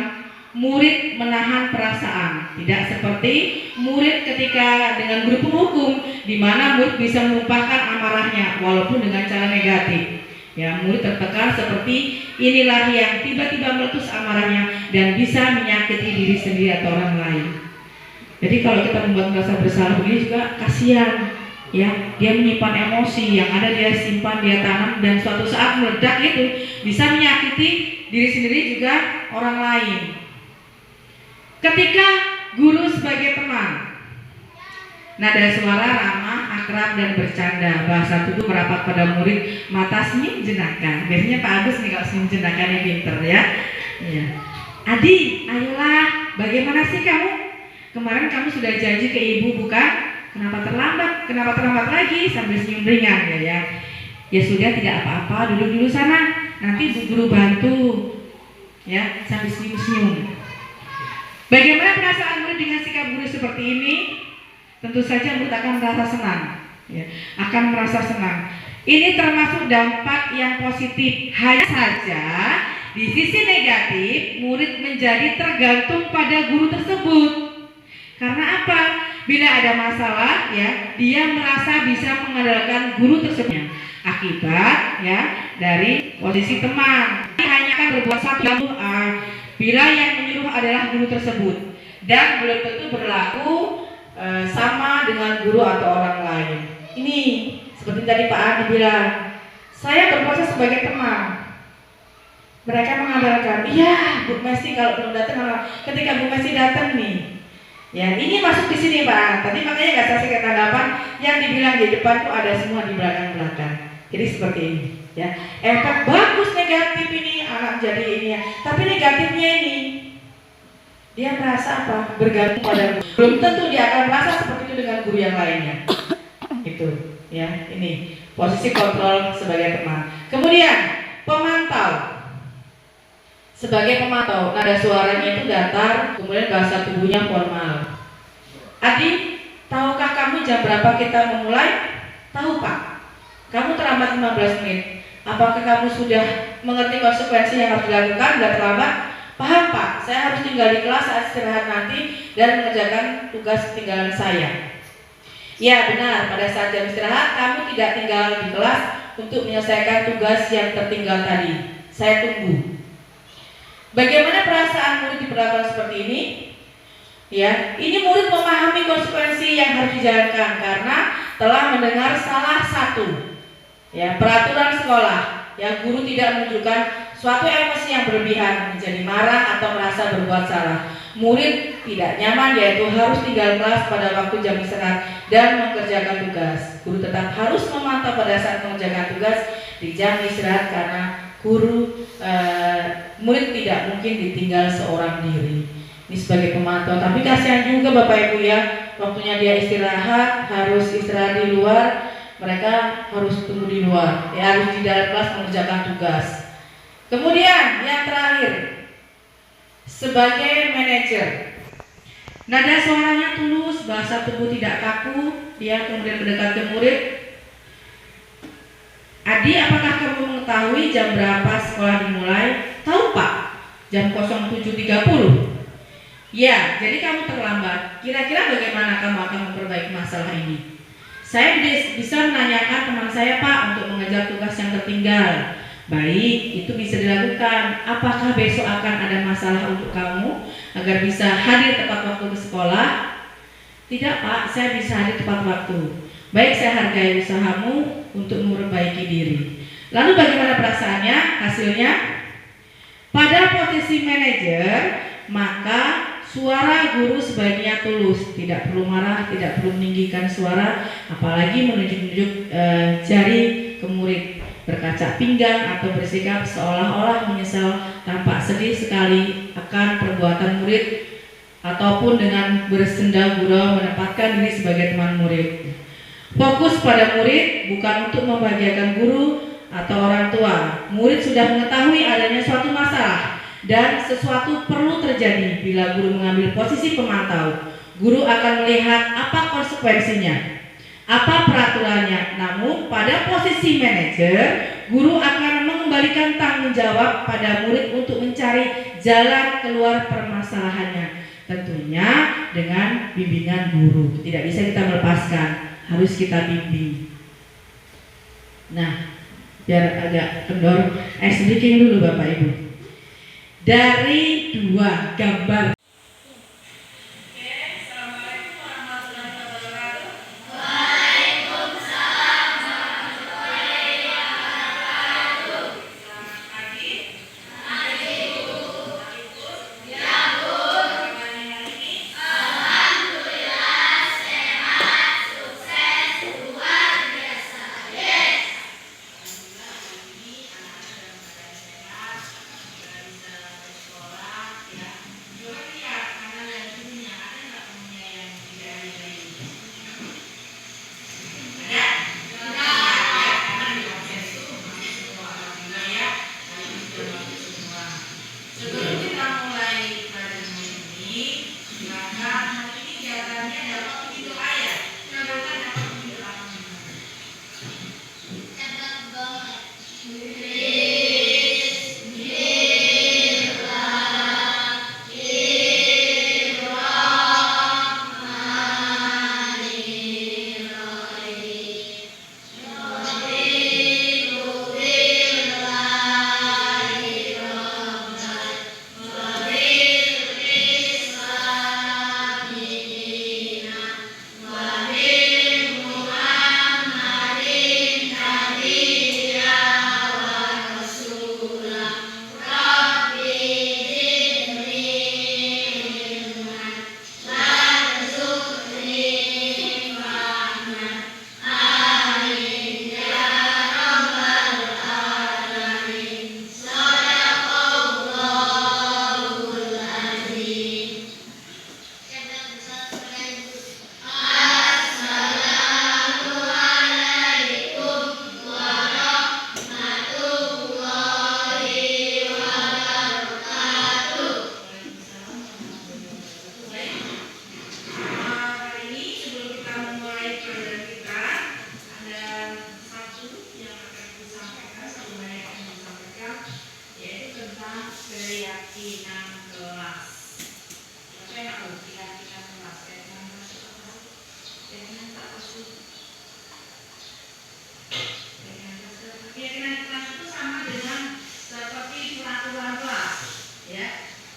murid menahan perasaan. Tidak seperti murid ketika dengan guru penghukum, di mana murid bisa melupakan amarahnya walaupun dengan cara negatif. Ya, murid tertekan seperti inilah yang tiba-tiba meletus amarahnya dan bisa menyakiti diri sendiri atau orang lain. Jadi kalau kita membuat merasa bersalah begini juga kasihan, ya, dia menyimpan emosi yang ada dia simpan, dia tanam, dan suatu saat meledak itu bisa menyakiti diri sendiri juga orang lain. Ketika guru sebagai teman, nada suara ramah, akrab dan bercanda, bahasa tubuh merapat pada murid, mata senyum jenaka. Biasanya Pak Agus nih kalau senyum jenakanya pinter ya. Iya. Adi, ayolah, bagaimana sih kamu? Kemarin kamu sudah janji ke ibu bukan? Kenapa terlambat? Kenapa terlambat lagi? Sambil senyum ringan ya. Ya sudah, tidak apa-apa, duduk dulu sana. Nanti Bu Guru bantu. Ya, sambil senyum-senyum. Bagaimana perasaan murid dengan sikap guru seperti ini? Tentu saja murid akan merasa senang, ya, akan merasa senang. Ini termasuk dampak yang positif. Hanya saja di sisi negatif, murid menjadi tergantung pada guru tersebut. Karena apa? Bila ada masalah, ya, dia merasa bisa mengandalkan guru tersebut. Akibat, ya, dari posisi teman. Hanya akan berbuat satu bila yang menyuruh adalah guru tersebut, dan belum tentu berlaku sama dengan guru atau orang lain. Ini seperti tadi Pak Adi bilang, saya berproses sebagai teman. Mereka mengandalkan, iya Bu Mesti kalau belum datang, ketika Bu Mesti datang nih, ya ini masuk di sini Pak. Tadi makanya nggak saya tanggapan yang dibilang di depan tuh ada semua di belakang-belakang. Jadi seperti ini ya. Efek bagus negatif ini anak jadi ini ya. Tapi negatifnya ini dia merasa apa? Bergantung pada guru. Belum tentu dia akan merasa seperti itu dengan guru yang lainnya. Itu ya, ini posisi kontrol sebagai teman. Kemudian pemantau. Sebagai pemantau, nada suaranya itu datar, kemudian bahasa tubuhnya formal. Adi, tahukah kamu jam berapa kita memulai? Tahu Pak. Kamu terlambat 15 menit. Apakah kamu sudah mengerti konsekuensi yang harus dilakukan? Sudah terlambat? Paham Pak, saya harus tinggal di kelas saat istirahat nanti dan mengerjakan tugas tinggalan saya. Ya benar, pada saat jam istirahat kamu tidak tinggal di kelas untuk menyelesaikan tugas yang tertinggal tadi. Saya tunggu. Bagaimana perasaan murid diperlakukan seperti ini? Ya, ini murid memahami konsekuensi yang harus dijalankan karena telah mendengar salah satu ya peraturan sekolah. Ya, guru tidak menunjukkan suatu emosi yang berlebihan, menjadi marah atau merasa berbuat salah. Murid tidak nyaman yaitu harus tinggal kelas pada waktu jam istirahat dan mengerjakan tugas. Guru tetap harus memantau pada saat mengerjakan tugas di jam istirahat karena murid tidak mungkin ditinggal seorang diri. Ini sebagai pemantau. Tapi kasihan juga Bapak Ibu ya, waktunya dia istirahat, harus istirahat di luar. Mereka harus tunggu di luar, ya harus di dalam kelas mengerjakan tugas. Kemudian yang terakhir, sebagai manajer, nada suaranya tulus, bahasa tubuh tidak kaku, dia kemudian mendekat ke murid. Adi, apakah kamu mengetahui jam berapa sekolah dimulai? Tahu Pak, jam 07.30. Ya, jadi kamu terlambat. Kira-kira bagaimana kamu akan memperbaiki masalah ini? Saya bisa menanyakan teman saya Pak untuk mengejar tugas yang tertinggal. Baik, itu bisa dilakukan. Apakah besok akan ada masalah untuk kamu agar bisa hadir tepat waktu ke sekolah? Tidak Pak, saya bisa hadir tepat waktu. Baik, saya hargai usahamu untuk memperbaiki diri. Lalu bagaimana perasaannya? Hasilnya? Pada posisi manajer, maka suara guru sebaiknya tulus, tidak perlu marah, tidak perlu meninggikan suara, apalagi menunjuk-nunjuk jari ke murid, berkaca pinggang atau bersikap seolah-olah menyesal, tampak sedih sekali akan perbuatan murid, ataupun dengan bersenda gurau menempatkan diri sebagai teman murid. Fokus pada murid bukan untuk membahagiakan guru atau orang tua. Murid sudah mengetahui adanya suatu masalah dan sesuatu perlu terjadi. Bila guru mengambil posisi pemantau, guru akan melihat apa konsekuensinya, apa peraturannya. Namun pada posisi manajer, guru akan mengembalikan tanggung jawab pada murid untuk mencari jalan keluar permasalahannya, tentunya dengan bimbingan guru. Tidak bisa kita melepaskan, harus kita bimbing. Nah, biar agak kendor, ice breaking dulu Bapak Ibu. Dari dua gambar.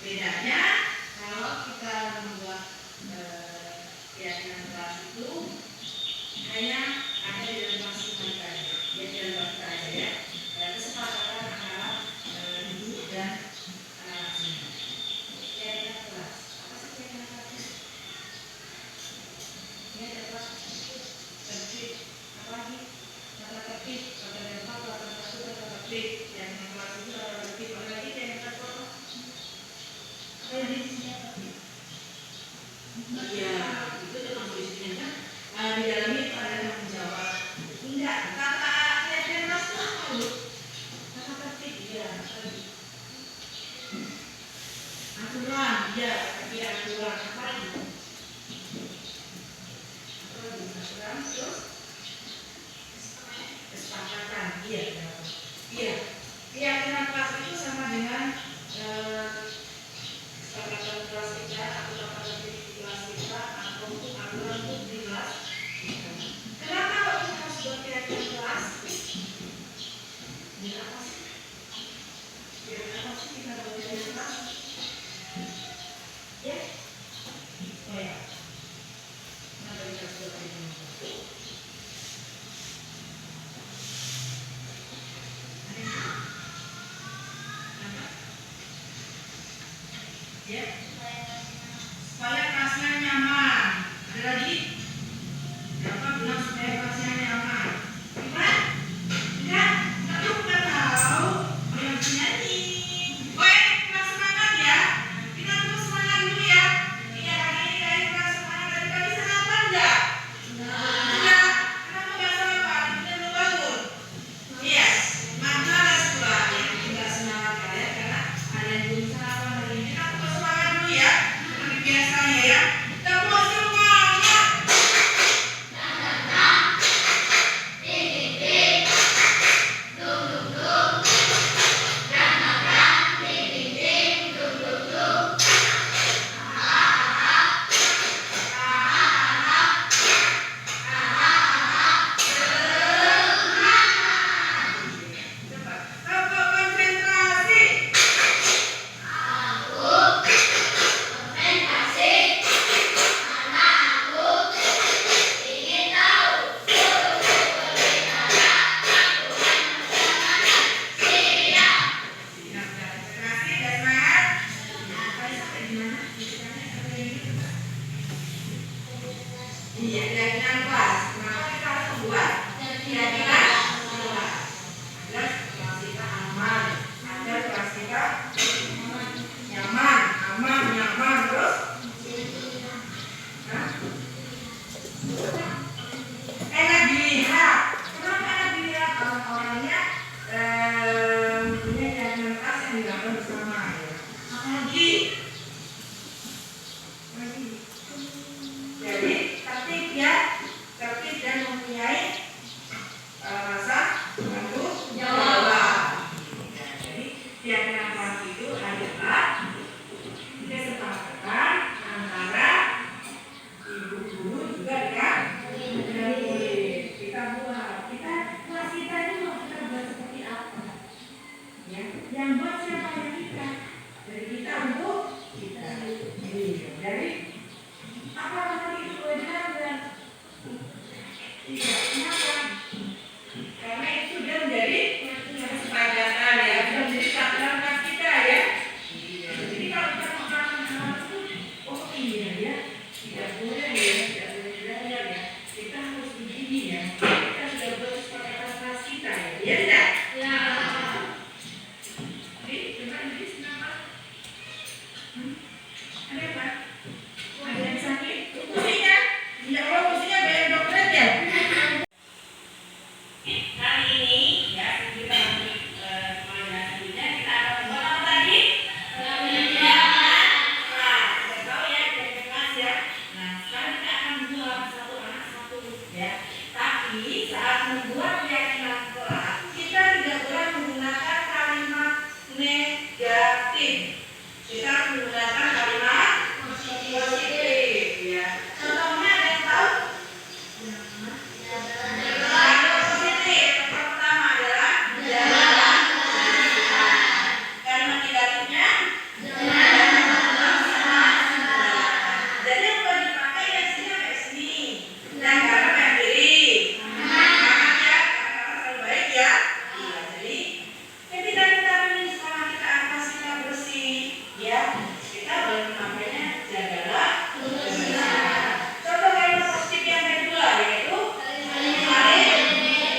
Bedanya kalau kita membuat keyakinan kelas itu hanya ada di dalam masukan saja, ya di dalam kita aja ya. Kesepakatan antara ibu dan anak semua. Keyakinan kelas. Apa sih keyakinan kelas? Ini ada kelas tertib, apa lagi? Kata tertib, kata dampak, kata satu, kata tertib. Yang kelas itu kata tertib, apa lagi? Yang kelas apa? Apa yang di sini tertib? Iya, itu termasuk di sini kan? Di dalamnya itu ada tanggung jawab. Enggak, kata keyakinan kelas itu apa bu? Kata tertib, iya. Aturan, iya, tapi aturan apa lagi? Aturan, terus kesepakatan, iya. Iya, keyakinan kelas itu sama dengan kesepakatan kelas kita atau kesepakatan di kelas kita ataupun aturan untuk di kelas kita. Kenapa kok kita harus buat keyakinan kelas? Biar apa sih? Biar apa sih kita buat keyakinan kelas? Ya? Oh ya. Kenapa kita harus buat keyakinan kelas? Ya, supaya kelasnya nyaman. Ada lagi? Siapa bilang supaya kelasnya nyaman? Gimana? Enggak tahu. Yang bisa nyanyi. Oke, kelas semangat ya. Kita terus semangat dulu ya. Iya, hari ini dari kelas semangat dari pagi sarapan enggak? Enggak. Kenapa enggak sarapan? Kita belum bangun. Iya, maka sekolah yang enggak semangat kalian karena ada yang belum sarapan hari ini. Kita terus semangat dulu ya. Seperti biasanya ya. Terus semangat. Konsentrasi. Konsentrasi, dan semangat. Tadi sampai di mana? Iya, keyakinan kelas. Kenapa kita harus membuat keyakinan kelas? Agar kelas kita aman, agar kelas kita nyaman, aman, nyaman, terus enak dilihat. Kenapa enak dilihat? Orang-orangnya punya keyakinan kelas yang dilakukan bersama ya. Apalagi jadi tertib ya, tertib dan mempunyai rasa tanggung jawab. Jadi keyakinan kelas itu adalah kesepakatan antara ibu guru juga dengan murid. Kita buat, kelas kita ini mau kita buat seperti apa? Ya, yang buat siapa ya kita? Dari kita untuk kita. Dari apa tadi itu kewajiban dan tidak kenapa? Karena itu sudah menjadi kesepakatan ya, sudah menjadi peraturan kelas kita ya. Jadi kalau kita melakukan hal itu, oh iya ya, tidak boleh ya, tidak boleh belajar ya. Kita harus begini ya. Kita sudah buat kesepakatan kelas kita ya. Iya tidak? Ya. Jadi coba ini kenapa? Ada apa? Ada yang sakit? Kursinya? Ya Allah, kursinya banyak dokter ya. Kali ini ya kita selanjutnya kita akan membuat apa tadi? Keyakinan kelas. Kita tahu ya keyakinan kelas ya. Nah sekarang kita akan membuat satu anak satu ya. Tapi saat membuat keyakinan kelas kita tidak boleh menggunakan kalimat negatif. Kita harus menggunakan kita boleh menyampaikannya jagalah kebersihan. Contoh kalimat positif yang kedua yaitu saling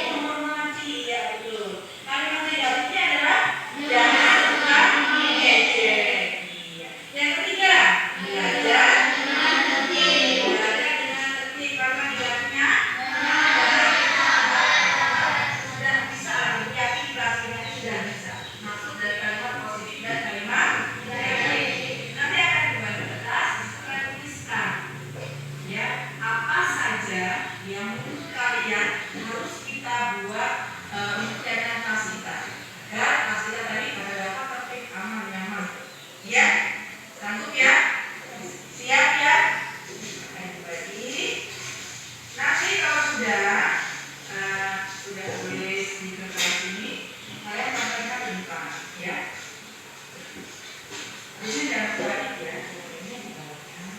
menghormati, ya betul. Kalimat negatifnya adalah jangan suka mengejek. Iya. Yang ketiga, belajar dengan tertib. Belajar dengan tertib karena negatifnya sudah bisa, yakin pelajarannya sudah bisa. Maksud dari kalimat positif dan kalimat negatif. Nanti akan kembali ke kertas, saya tuliskan ya apa saja yang menurut kalian harus kita buat untuk jadikan kelas kita agar kelas kita tadi pada dapat tertib, aman, nyaman. Ya, sanggup ya? Siap ya? Ayo bagi. Nanti kalau sudah tulis di kertas ini, kalian sampaikan di depan, ya. Ini jangan balik ya. Ini dibawakan.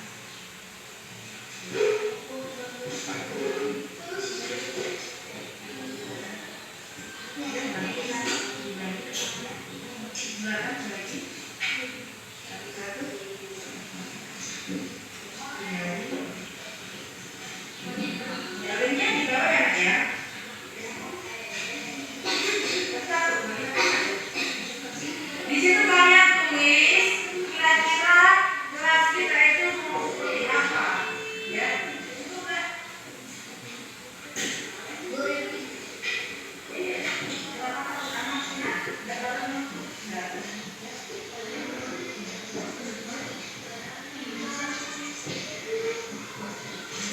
Jalannya di bawah ya. Di situ kalian tulis kira-kira kelas kita itu mau seperti apa, ya. Itu enggak.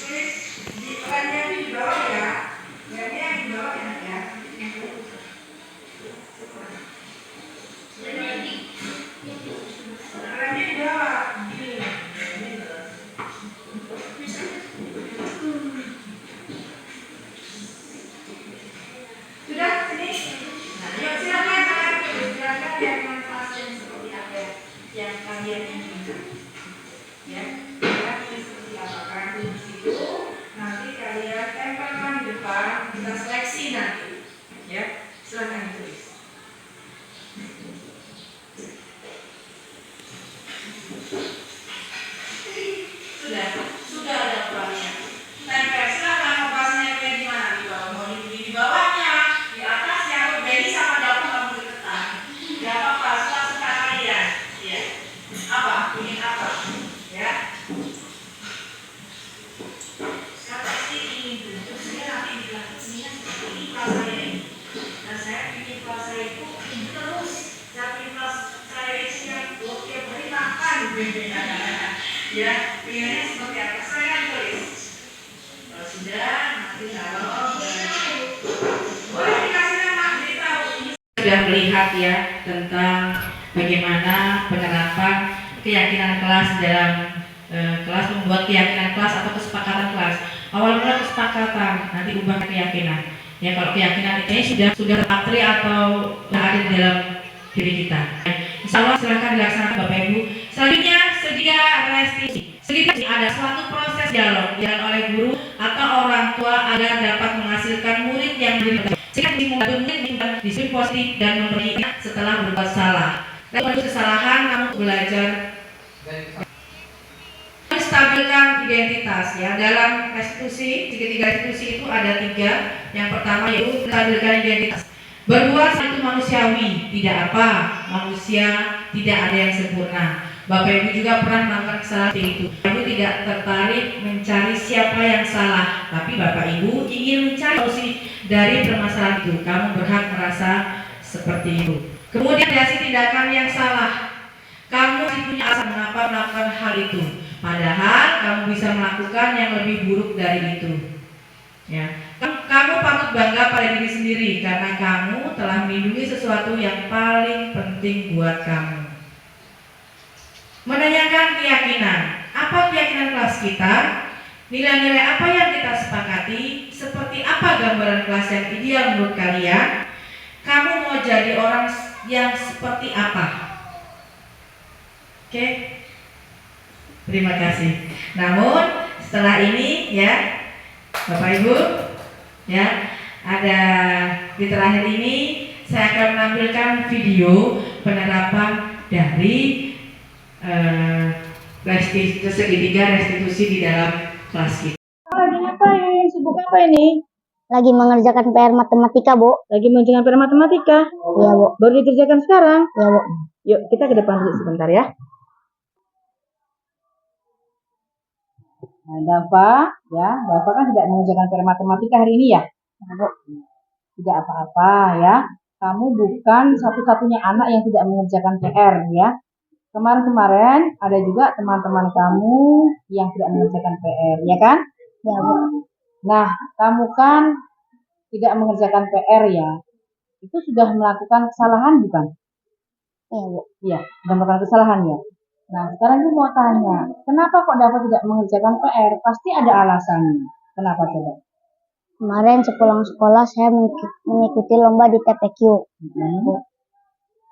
Tulis di perannya di bawah ya. Yang di bawah ya. Perannya di bawah. Sudah sini. Nah, yuk silakan kalian tulis silakan yang kelas yang seperti apa yang kalian inginkan. Ya, kalian tulis seperti apa? Kalian tulis di situ. Nanti kalian tempelkan di depan. Kita seleksi nanti. Ya, silakan ditulis. Sudah ada perannya. Tempel silakan mau pasnya kayak gimana di bawah, mau di bawahnya, di atasnya, beda sama daun kamu deketan. Gak apa-apa, suka kalian. Ya. Apa? Ingin apa? Ya. Siapa sih ingin bentuk saya nanti bilang kesininya seperti ini kelas saya ini. Dan saya ingin kelas saya itu terus. Saya ingin kelas saya itu yang tiap hari makan. Ya, pilihnya seperti apa? Saya akan tulis. Kalau sudah, nanti kalau boleh dikasih nama, beritahu. Sudah melihat ya tentang bagaimana penerapan keyakinan kelas dalam kelas, membuat keyakinan kelas atau kesepakatan kelas. Awal mula kesepakatan, nanti ubah ke keyakinan. Ya, kalau keyakinan ini sudah terpatri atau ada di dalam diri kita. Insya Allah silakan dilaksanakan Bapak Ibu. Selanjutnya sedia restitusi. Sedia ada suatu proses dialog oleh guru atau orang tua agar dapat menghasilkan murid yang berbeda. Jika membantu murid disiplin positif dan memberi setelah berbuat salah. Dan kesalahan namun belajar. Stabilkan identitas ya. Dalam restitusi, segitiga restitusi itu ada 3. Yang pertama yaitu stabilkan identitas. Berbuat itu manusiawi, tidak apa, manusia tidak ada yang sempurna. Bapak Ibu juga pernah melakukan kesalahan itu. Ibu tidak tertarik mencari siapa yang salah, tapi Bapak Ibu ingin mencari solusi dari permasalahan itu. Kamu berhak merasa seperti itu. Kemudian reaksi tindakan yang salah. Kamu punya alasan mengapa melakukan hal itu, padahal kamu bisa melakukan yang lebih buruk dari itu. Ya. Kamu patut bangga pada diri sendiri karena kamu telah melindungi sesuatu yang paling penting buat kamu. Menanyakan keyakinan. Apa keyakinan kelas kita? Nilai-nilai apa yang kita sepakati? Seperti apa gambaran kelas yang ideal menurut kalian? Kamu mau jadi orang yang seperti apa? Oke? Terima kasih. Namun setelah ini ya Bapak Ibu, ya, ada di terakhir ini saya akan menampilkan video penerapan dari restitusi di dalam kelas kita. Lagi ngapain? Sibuk apa ini? Lagi mengerjakan PR matematika, Bu. Lagi mengerjakan PR matematika? Iya, Bu. Baru dikerjakan sekarang? Iya, Bu. Yuk, kita ke depan dulu sebentar ya. Nah, Dava kan tidak mengerjakan PR matematika hari ini ya? Tidak apa-apa ya. Kamu bukan satu-satunya anak yang tidak mengerjakan PR ya. Kemarin-kemarin ada juga teman-teman kamu yang tidak mengerjakan PR, ya kan? Iya, Bu. Nah, kamu kan tidak mengerjakan PR ya. Itu sudah melakukan kesalahan bukan? Iya, Bu. Iya, sudah melakukan kesalahan ya. Nah, sekarang gue mau tanya, kenapa kok Dava tidak mengerjakan PR? Pasti ada alasannya. Kenapa coba? Kemarin sepulang sekolah saya mengikuti lomba di TPQ. Bu.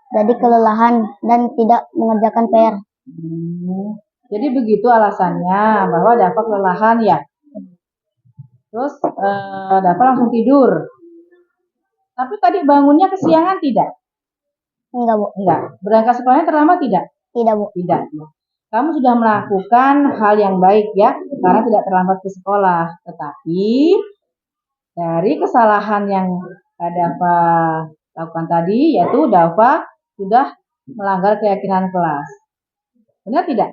Jadi kelelahan dan tidak mengerjakan PR. Jadi begitu alasannya bahwa Dava kelelahan ya. Terus Dava langsung tidur. Tapi tadi bangunnya kesiangan tidak? Enggak, Bu. Enggak. Berangkat sekolahnya terlambat tidak? Tidak, Bu. Tidak. Kamu sudah melakukan hal yang baik ya, karena tidak terlambat ke sekolah. Tetapi dari kesalahan yang Dava lakukan tadi, yaitu Dava sudah melanggar keyakinan kelas. Benar tidak?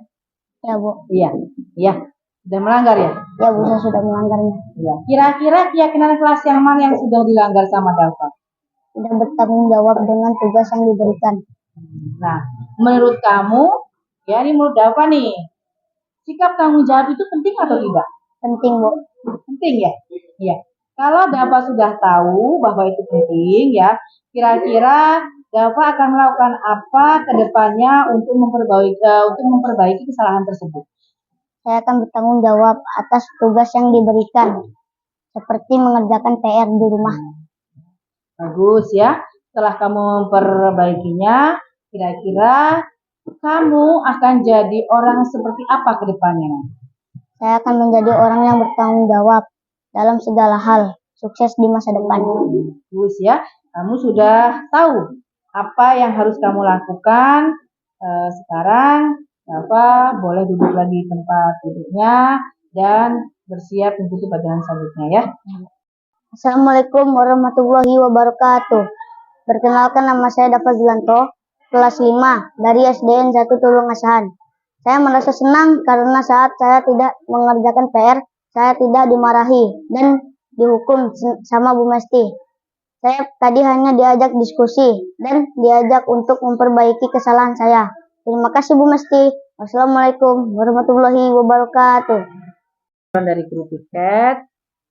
Ya, Bu. Iya. Iya. Sudah melanggar ya? Ya, Bu, saya sudah melanggarnya. Iya. Kira-kira keyakinan kelas yang mana yang sudah dilanggar sama Dava? Tidak bertanggung jawab dengan tugas yang diberikan. Nah, menurut kamu, ya ini menurut Dava nih, sikap tanggung jawab itu penting atau tidak? Penting, Bu. Penting ya? Iya. Kalau Dava sudah tahu bahwa itu penting ya, kira-kira Dava akan melakukan apa ke depannya untuk memperbaiki kesalahan tersebut? Saya akan bertanggung jawab atas tugas yang diberikan, seperti mengerjakan PR di rumah. Bagus ya. Setelah kamu memperbaikinya, kira-kira kamu akan jadi orang seperti apa ke depannya? Saya akan menjadi orang yang bertanggung jawab dalam segala hal, sukses di masa depan. Bagus ya. Kamu sudah tahu apa yang harus kamu lakukan. Sekarang Dava boleh duduk lagi di tempat duduknya dan bersiap mengikuti pelajaran selanjutnya ya. Assalamualaikum warahmatullahi wabarakatuh. Perkenalkan, nama saya Dava Zulanto, kelas 5 dari SDN 1 Tulungasahan. Saya merasa senang karena saat saya tidak mengerjakan PR, saya tidak dimarahi dan dihukum sama Bu Mesti. Saya tadi hanya diajak diskusi dan diajak untuk memperbaiki kesalahan saya. Terima kasih Bu Mesti. Wassalamualaikum warahmatullahi wabarakatuh. Dari Guru Piket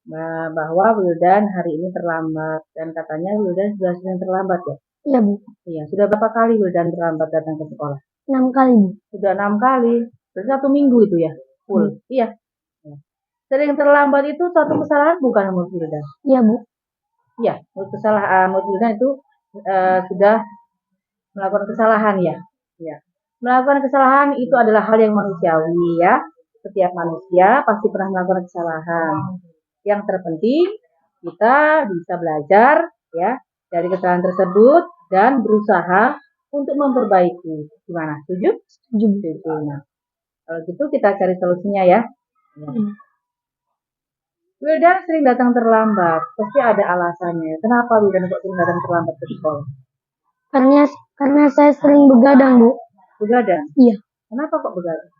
bahwa Wildan hari ini terlambat dan katanya Wildan sudah sering terlambat ya? Iya, Bu. Iya, sudah berapa kali Wildan terlambat datang ke sekolah? 6 kali, Bu. Sudah 6 kali. Berarti 1 minggu itu ya? Full. Iya. Sering terlambat itu suatu kesalahan bukan menurut Wildan? Iya, Bu. Iya, menurut Wildan itu sudah melakukan kesalahan ya? Iya. Melakukan kesalahan itu adalah hal yang manusiawi ya. Setiap manusia pasti pernah melakukan kesalahan. Yang terpenting kita bisa belajar ya dari kesalahan tersebut dan berusaha untuk memperbaiki. Gimana? Setuju? Setuju. Nah, kalau gitu kita cari solusinya ya. Wildan sering datang terlambat, pasti ada alasannya. Kenapa Wildan kok sering datang terlambat ke sekolah? Karena saya sering begadang, Bu. Begadang? Iya. Kenapa kok begadang?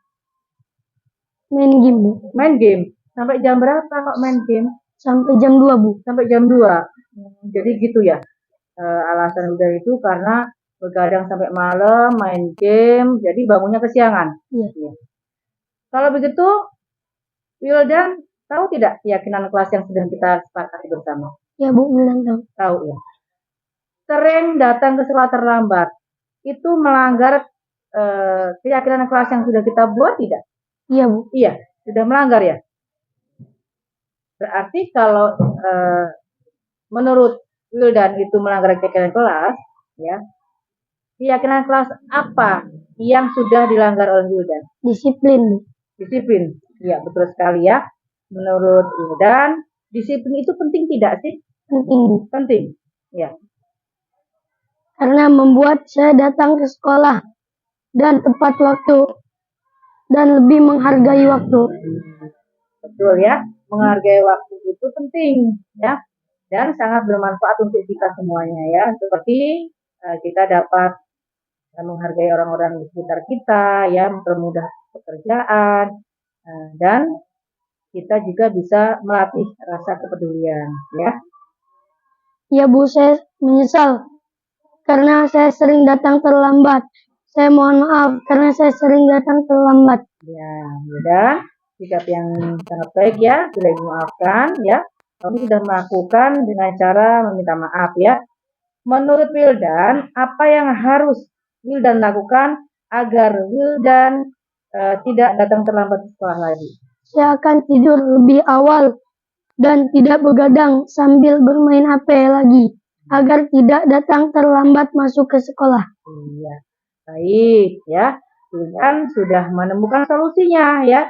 Main game, Bu. Main game? Sampai jam berapa kok main game? Sampai jam 2, Bu. Sampai jam 2. Jadi gitu ya. Alasan Wildan itu karena begadang sampai malam, main game, jadi bangunnya kesiangan. Iya. Kalau begitu, Wildan tahu tidak keyakinan kelas yang sedang kita sepakati bersama? Ya, Bu, bilang tahu. Tahu ya. Sering datang ke sekolah terlambat, itu melanggar keyakinan kelas yang sudah kita buat tidak? Iya, Bu. Iya, sudah melanggar ya. Berarti kalau menurut Wildan itu melanggar keyakinan kelas, ya. Keyakinan kelas apa yang sudah dilanggar oleh Wildan? Disiplin, Bu. Disiplin. Iya, betul sekali ya. Menurut Wildan, disiplin itu penting tidak sih? Penting, Bu. Penting. Ya. Karena membuat saya datang ke sekolah dan tepat waktu dan lebih menghargai waktu. Betul ya, menghargai waktu itu penting ya, dan sangat bermanfaat untuk kita semuanya ya. Seperti kita dapat menghargai orang-orang di sekitar kita ya, mempermudah pekerjaan, dan kita juga bisa melatih rasa kepedulian ya. Ya Bu, saya menyesal karena saya sering datang terlambat. Saya mohon maaf karena saya sering datang terlambat. Ya, sudah sikap yang sangat baik ya, sudah dimaafkan ya. Kamu sudah melakukan dengan cara meminta maaf ya. Menurut Wildan, apa yang harus Wildan lakukan agar Wildan tidak datang terlambat ke sekolah lagi? Saya akan tidur lebih awal dan tidak begadang sambil bermain HP lagi agar tidak datang terlambat masuk ke sekolah. Iya, baik ya. Wildan sudah menemukan solusinya ya.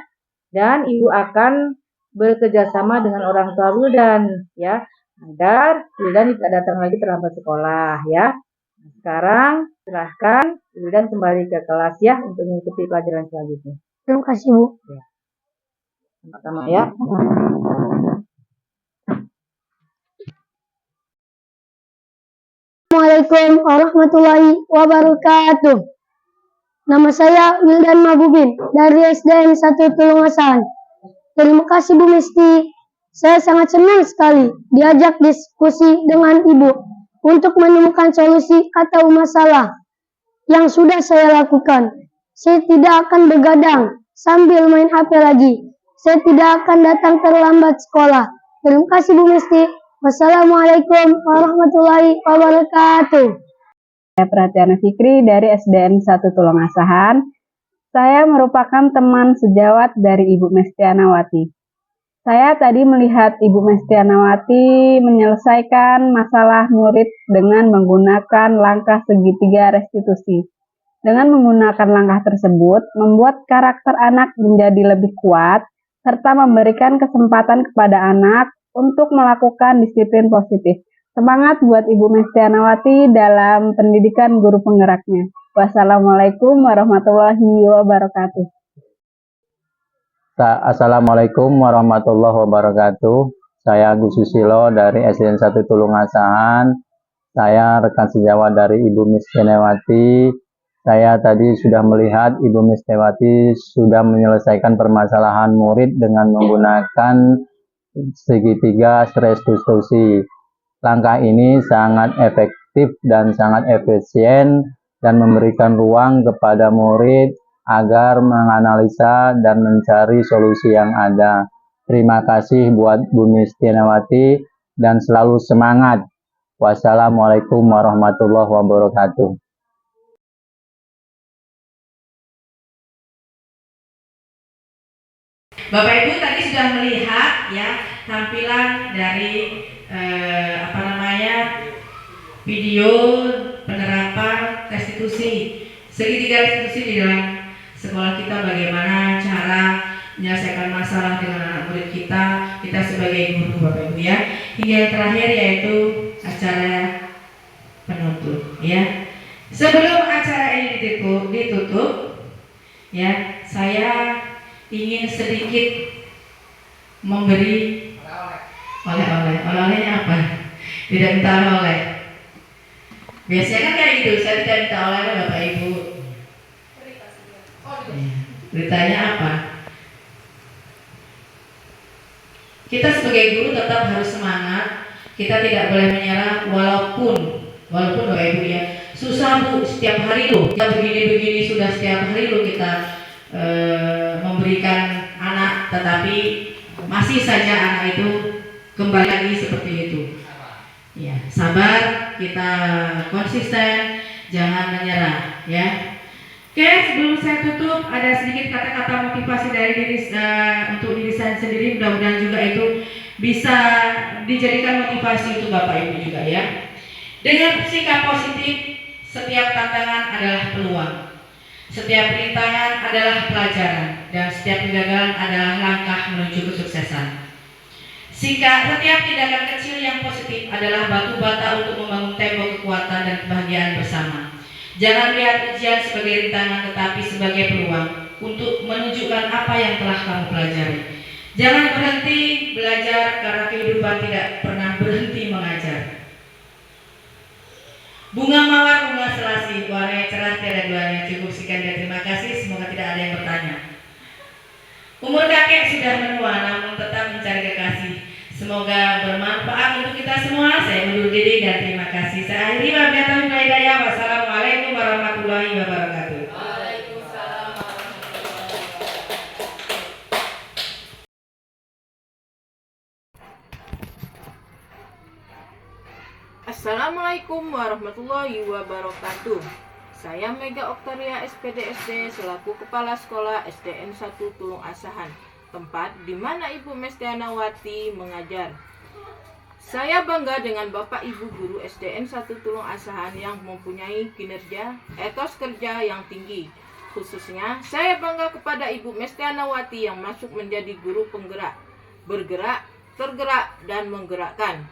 Dan ibu akan bekerja sama dengan orang tua Wildan ya, agar Wildan tidak datang lagi terlambat sekolah ya. Sekarang silahkan Wildan kembali ke kelas ya untuk mengikuti pelajaran selanjutnya. Terima kasih Bu. Ya. Sama-sama ya. Assalamualaikum warahmatullahi wabarakatuh. Nama saya Wildan Mabubin dari SDN 1 Tulungasahan. Terima kasih Bu Misti. Saya sangat senang sekali diajak diskusi dengan Ibu untuk menemukan solusi atau masalah yang sudah saya lakukan. Saya tidak akan begadang sambil main HP lagi. Saya tidak akan datang terlambat sekolah. Terima kasih Bu Misti. Wassalamualaikum warahmatullahi wabarakatuh. Saya Pratiana Fikri dari SDN 1 Tulungasahan. Saya merupakan teman sejawat dari Ibu Mestianawati. Saya tadi melihat Ibu Mestianawati menyelesaikan masalah murid dengan menggunakan langkah segitiga restitusi. Dengan menggunakan langkah tersebut, membuat karakter anak menjadi lebih kuat, serta memberikan kesempatan kepada anak untuk melakukan disiplin positif. Semangat buat Ibu Mestianawati dalam pendidikan guru penggeraknya. Wassalamualaikum warahmatullahi wabarakatuh. Assalamualaikum warahmatullahi wabarakatuh. Saya Agus Susilo dari SDN 1 Tulungasahan. Saya rekan sejawat dari Ibu Mestianawati. Saya tadi sudah melihat Ibu Mestianawati sudah menyelesaikan permasalahan murid dengan menggunakan segitiga restitusi. Langkah ini sangat efektif dan sangat efisien dan memberikan ruang kepada murid agar menganalisa dan mencari solusi yang ada. Terima kasih buat Bu Mestianawati dan selalu semangat. Wassalamualaikum warahmatullahi wabarakatuh. Bapak Ibu tadi sudah melihat ya tampilan dari video penerapan restitusi, segitiga restitusi di dalam sekolah kita, bagaimana cara menyelesaikan masalah dengan anak murid kita sebagai guru Bapak Ibu ya. Hingga yang terakhir yaitu acara penutup ya. Sebelum acara ini ditutup ya, saya ingin sedikit memberi oleh-oleh. Oleh-olehnya apa? Tidak minta oleh. Biasanya kan kayak gitu, saya tidak minta oleh-oleh Bapak Ibu. Beritanya apa? Kita sebagai guru tetap harus semangat. Kita tidak boleh menyerah walaupun Bapak Ibu ya, susah Bu, setiap hari loh kita begini-begini, sudah setiap hari loh kita memberikan anak, tetapi masih saja anak itu kembali lagi seperti itu. Ya, sabar, kita konsisten, jangan menyerah ya. Oke, sebelum saya tutup ada sedikit kata-kata motivasi dari untuk diri saya sendiri, mudah-mudahan juga itu bisa dijadikan motivasi untuk Bapak Ibu juga ya. Dengan sikap positif, setiap tantangan adalah peluang. Setiap rintangan adalah pelajaran dan setiap kegagalan adalah langkah menuju kesuksesan. Setiap tindakan kecil yang positif adalah batu bata untuk membangun tembok kekuatan dan kebahagiaan bersama. Jangan lihat ujian sebagai rintangan tetapi sebagai peluang untuk menunjukkan apa yang telah kamu pelajari. Jangan berhenti belajar karena kehidupan tidak pernah berhenti mengajar. Bunga mawar, bunga selasih, warnanya cerah, tiada duanya. Cukup sekian dan terima kasih. Semoga tidak ada yang bertanya. Umur kakek sudah menua, namun tetap mencari kekasih. Semoga bermanfaat untuk kita semua. Saya undur diri dan terima kasih. Saya akhiri wabillahi taufiq wal hidayah. Wassalamualaikum warahmatullahi wabarakatuh. Assalamualaikum warahmatullahi wabarakatuh. Saya Mega Oktaria SPD selaku Kepala Sekolah SDN 1 Tulung Asahan, tempat di mana Ibu Mestianawati mengajar. Saya bangga dengan Bapak Ibu Guru SDN 1 Tulung Asahan yang mempunyai kinerja, etos kerja yang tinggi. Khususnya, saya bangga kepada Ibu Mestianawati yang masuk menjadi guru penggerak, bergerak, tergerak, dan menggerakkan.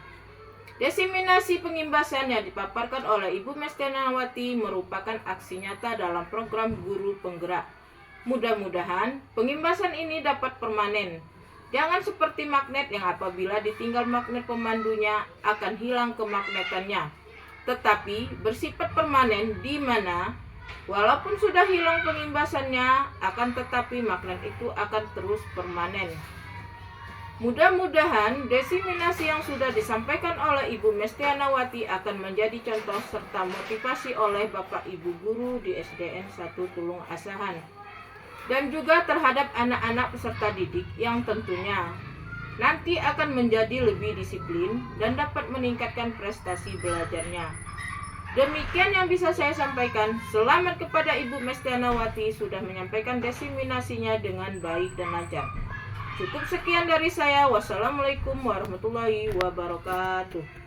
Diseminasi pengimbasan yang dipaparkan oleh Ibu Mestianawati merupakan aksi nyata dalam program guru penggerak. Mudah-mudahan pengimbasan ini dapat permanen. Jangan seperti magnet yang apabila ditinggal magnet pemandunya akan hilang kemagnetannya, tetapi bersifat permanen di mana walaupun sudah hilang pengimbasannya akan tetapi magnet itu akan terus permanen. Mudah-mudahan diseminasi yang sudah disampaikan oleh Ibu Mestianawati akan menjadi contoh serta motivasi oleh Bapak Ibu Guru di SDN 1 Tulung Asahan dan juga terhadap anak-anak peserta didik yang tentunya nanti akan menjadi lebih disiplin dan dapat meningkatkan prestasi belajarnya. Demikian yang bisa saya sampaikan. Selamat kepada Ibu Mestianawati sudah menyampaikan diseminasinya dengan baik dan lancar. Cukup sekian dari saya. Wassalamualaikum warahmatullahi wabarakatuh.